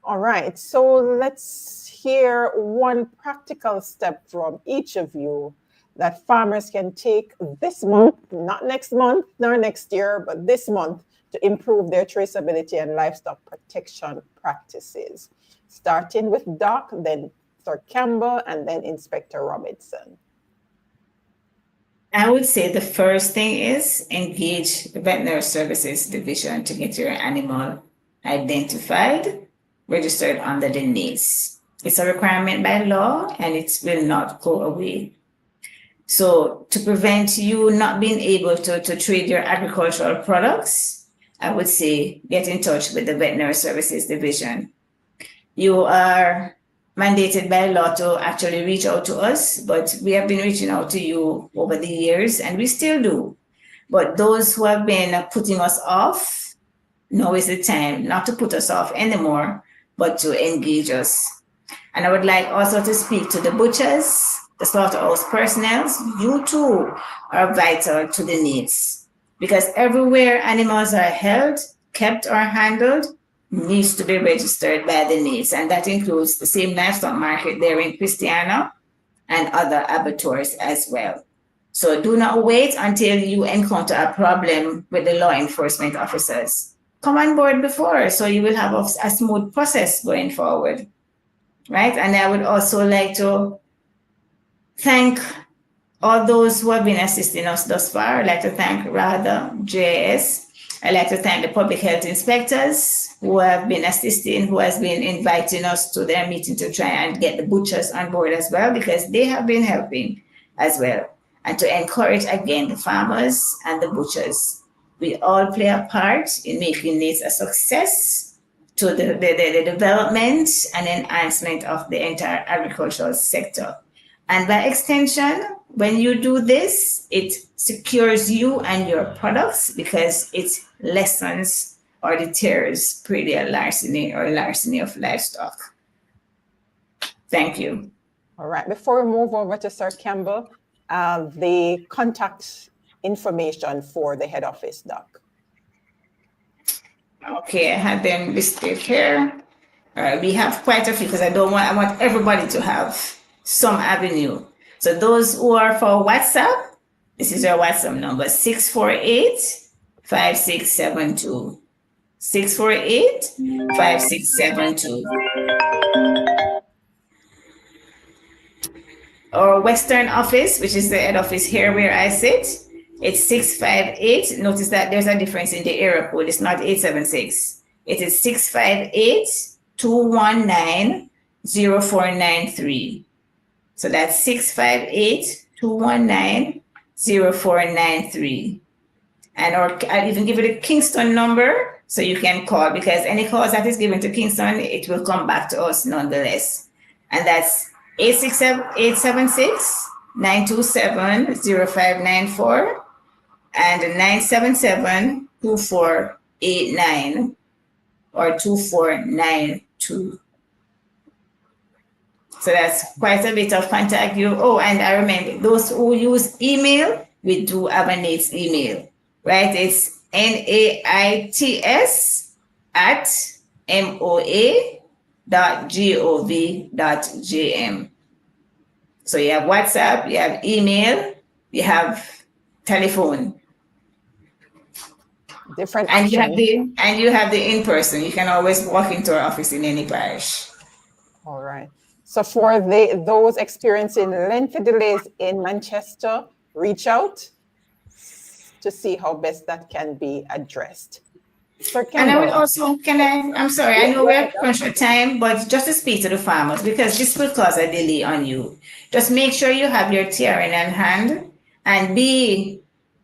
All right, so let's hear one practical step from each of you that farmers can take this month, not next month nor next year, but this month to improve their traceability and livestock protection practices. Starting with Doc, then Sir Campbell, and then Inspector Robinson. I would say the first thing is engage the Veterinary Services Division to get your animal identified, registered under the NAITS. It's a requirement by law and it will not go away. So to prevent you not being able to trade your agricultural products, I would say get in touch with the Veterinary Services Division. You are mandated by law to actually reach out to us, but we have been reaching out to you over the years and we still do. But those who have been putting us off, now is the time not to put us off anymore, but to engage us. And I would like also to speak to the butchers, the slaughterhouse personnel. You too are vital to the needs, because everywhere animals are held, kept, or handled needs to be registered by the NAITS, and that includes the same livestock market there in Christiana and other abattoirs as well. So do not wait until you encounter a problem with the law enforcement officers. Come on board before, so you will have a smooth process going forward, right? And I would also like to thank all those who have been assisting us thus far. I'd like to thank RADA, JS. I'd like to thank the public health inspectors who have been assisting, who has been inviting us to their meeting to try and get the butchers on board as well, because they have been helping as well. And to encourage again the farmers and the butchers. We all play a part in making this a success to the development and enhancement of the entire agricultural sector. And by extension, when you do this, it secures you and your products because it lessens or deters predial larceny or larceny of livestock. Thank you. All right, before we move over to Sir Campbell, the contact information for the head office, Doc. Okay, I have them listed here. We have quite a few because I want everybody to have some avenue. So those who are for WhatsApp, this is our WhatsApp number, 648-5672. 648-5672. Our Western office, which is the head office here where I sit, it's 658. Notice that there's a difference in the area code. It's not 876. It is 658-219-0493. So that's 658-219-0493. And I'll even give you the Kingston number so you can call, because any calls that is given to Kingston, it will come back to us nonetheless. And that's 877-927-0594 and 977-2489 or 2492. So that's quite a bit of contact you. Oh, and I remember those who use email, we do have a NAITS email, right? It's NAITS@moa.gov.jm. So you have WhatsApp, you have email, you have telephone. Different and options. you have the in-person. You can always walk into our office in any parish. All right. So for those experiencing lengthy delays in Manchester, reach out to see how best that can be addressed. And I would also, I'm sorry, I know we're crunch for time, but just to speak to the farmers, because this will cause a delay on you. Just make sure you have your TRN in hand and be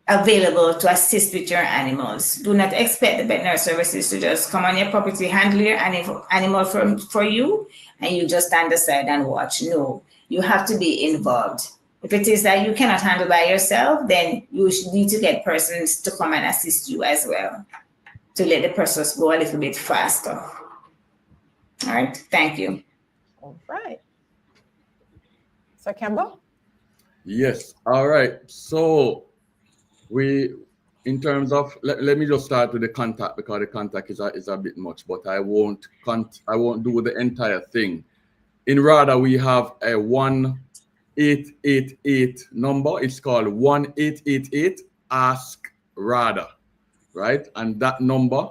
available to assist with your animals. Do not expect the veterinary services to just come on your property, handle your animal for you, and you just stand aside and watch. No, you have to be involved. If it is that you cannot handle by yourself, then you should need to get persons to come and assist you as well, to let the process go a little bit faster. All right, thank you. All right. Sir Campbell? Yes, all right. So in terms of, let me just start with the contact, because the contact is a bit much, but I won't do the entire thing. In RADA, we have a 1888 number. It's called 1888 Ask RADA, right? And that number,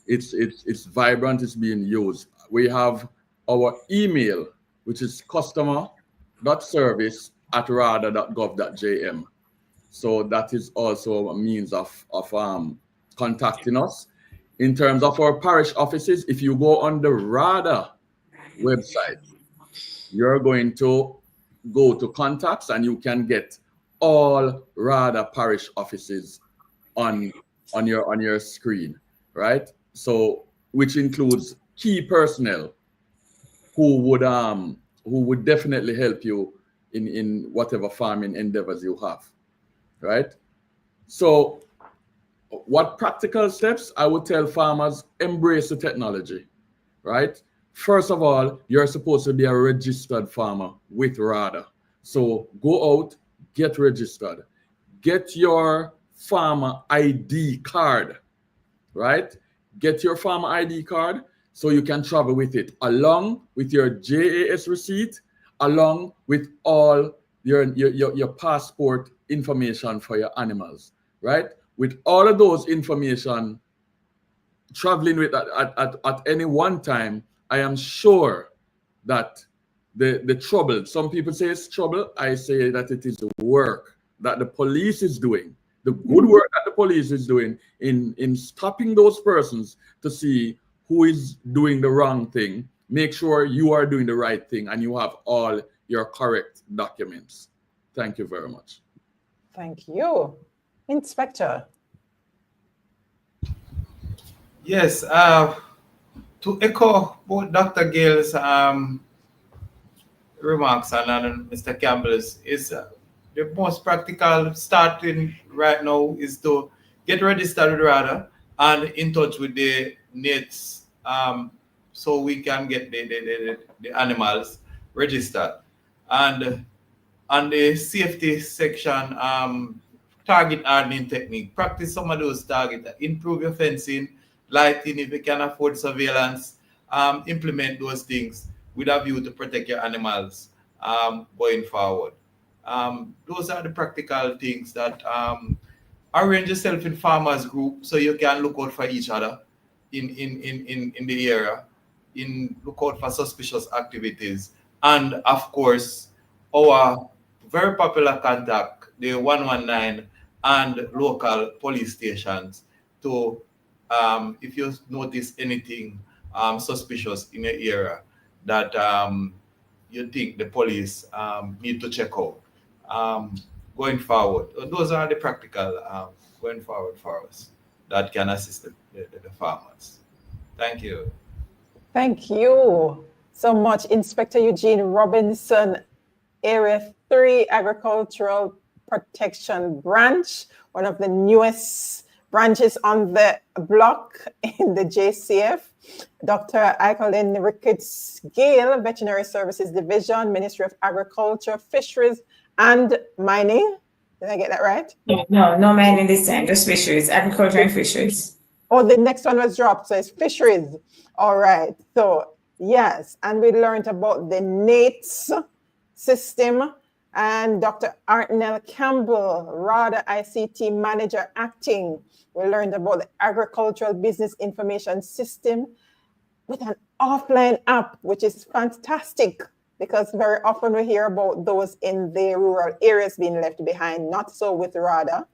it's vibrant, it's being used. We have our email, which is customer.service@rada.gov.jm. So that is also a means of contacting us. In terms of our parish offices, if you go on the RADA website, you're going to go to contacts and you can get all RADA parish offices on your screen, right? So which includes key personnel who would definitely help you in whatever farming endeavors you have. Right? So what practical steps I would tell farmers? Embrace the technology, right? First of all, you're supposed to be a registered farmer with RADA. So go out, get registered, get your farmer ID card, right? Get your farmer ID card so you can travel with it along with your JAS receipt, along with all your passport information for your animals, right? With all of those information traveling with at any one time, I am sure that the trouble, some people say it's trouble, I say that it is work that the police is doing, the good work that the police is doing in stopping those persons to see who is doing the wrong thing. Make sure you are doing the right thing and you have all your correct documents. Thank you very much. Thank you. Inspector. Yes, to echo both Dr. Gayle's remarks and Mr. Campbell's, is the most practical starting right now is to get registered with RADA and in touch with the NAITS so we can get the animals registered. And on the safety section, target hardening technique, practice some of those targets, improve your fencing, lighting if you can afford surveillance, implement those things with a view to protect your animals going forward. Those are the practical things that arrange yourself in farmers group so you can look out for each other in the area, look out for suspicious activities, and of course our very popular contact, the 119 and local police stations, to if you notice anything suspicious in your area that you think the police need to check out going forward. Those are the practical going forward for us that can assist the farmers. Thank you. Thank you so much, Inspector Eugene Robinson, Area 3 Agricultural Protection Branch, one of the newest branches on the block in the JCF. Dr. Ikolyn, Ricketts-Gayle, Veterinary Services Division, Ministry of Agriculture, Fisheries, and Mining. Did I get that right? No mining this time, just fisheries, agriculture and fisheries. Oh, the next one was dropped, so it's fisheries. All right, so yes, and we learned about the NAITS system, and Dr. Hartnell Campbell, RADA ICT Manager Acting. We learned about the Agricultural Business Information System with an offline app, which is fantastic because very often we hear about those in the rural areas being left behind, not so with RADA.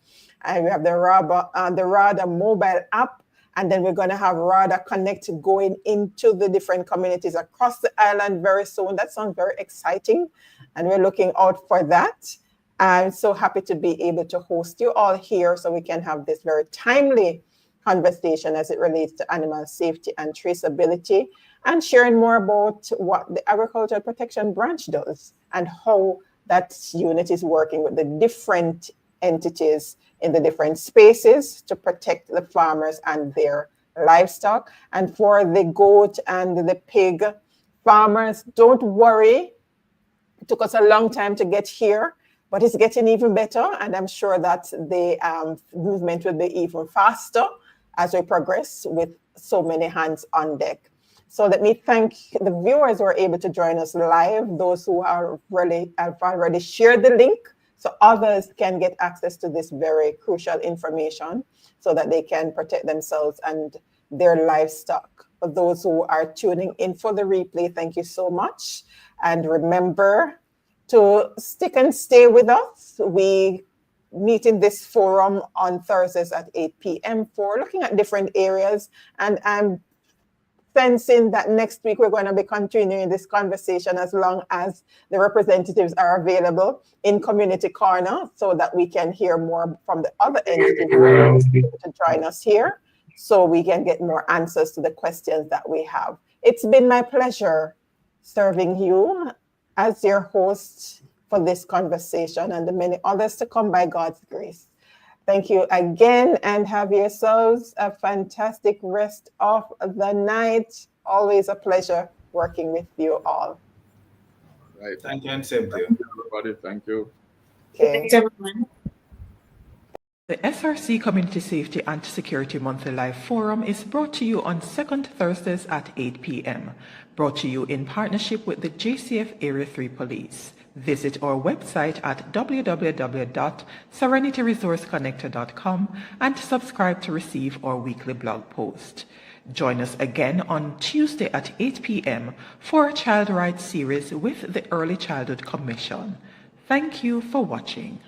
And we have the RADA Mobile App, and then we're going to have RADA Connect going into the different communities across the island very soon. That sounds very exciting, and we're looking out for that. I'm so happy to be able to host you all here so we can have this very timely conversation as it relates to animal safety and traceability, and sharing more about what the Agricultural Protection Branch does and how that unit is working with the different entities in the different spaces to protect the farmers and their livestock. And for the goat and the pig farmers, don't worry. It took us a long time to get here, but it's getting even better. And I'm sure that the movement will be even faster as we progress with so many hands on deck. So let me thank the viewers who are able to join us live, those who have already shared the link so others can get access to this very crucial information so that they can protect themselves and their livestock. For those who are tuning in for the replay, thank you so much. And remember to stick and stay with us. We meet in this forum on Thursdays at 8 p.m. for looking at different areas. And I'm sensing that next week we're going to be continuing this conversation as long as the representatives are available in Community Corner so that we can hear more from the other entities to join us here so we can get more answers to the questions that we have. It's been my pleasure serving you as your host for this conversation and the many others to come by God's grace. Thank you again and have yourselves a fantastic rest of the night. Always a pleasure working with you all. Right. Thank you and same to you. Thank you, everybody. Thank you. Okay. Thanks, everyone. The SRC Community Safety and Security Monthly Live Forum is brought to you on second Thursdays at 8 p.m. Brought to you in partnership with the JCF Area 3 Police. Visit our website at www.serenityresourceconnector.com and subscribe to receive our weekly blog post. Join us again on Tuesday at 8 p.m. for a child rights series with the Early Childhood Commission. Thank you for watching.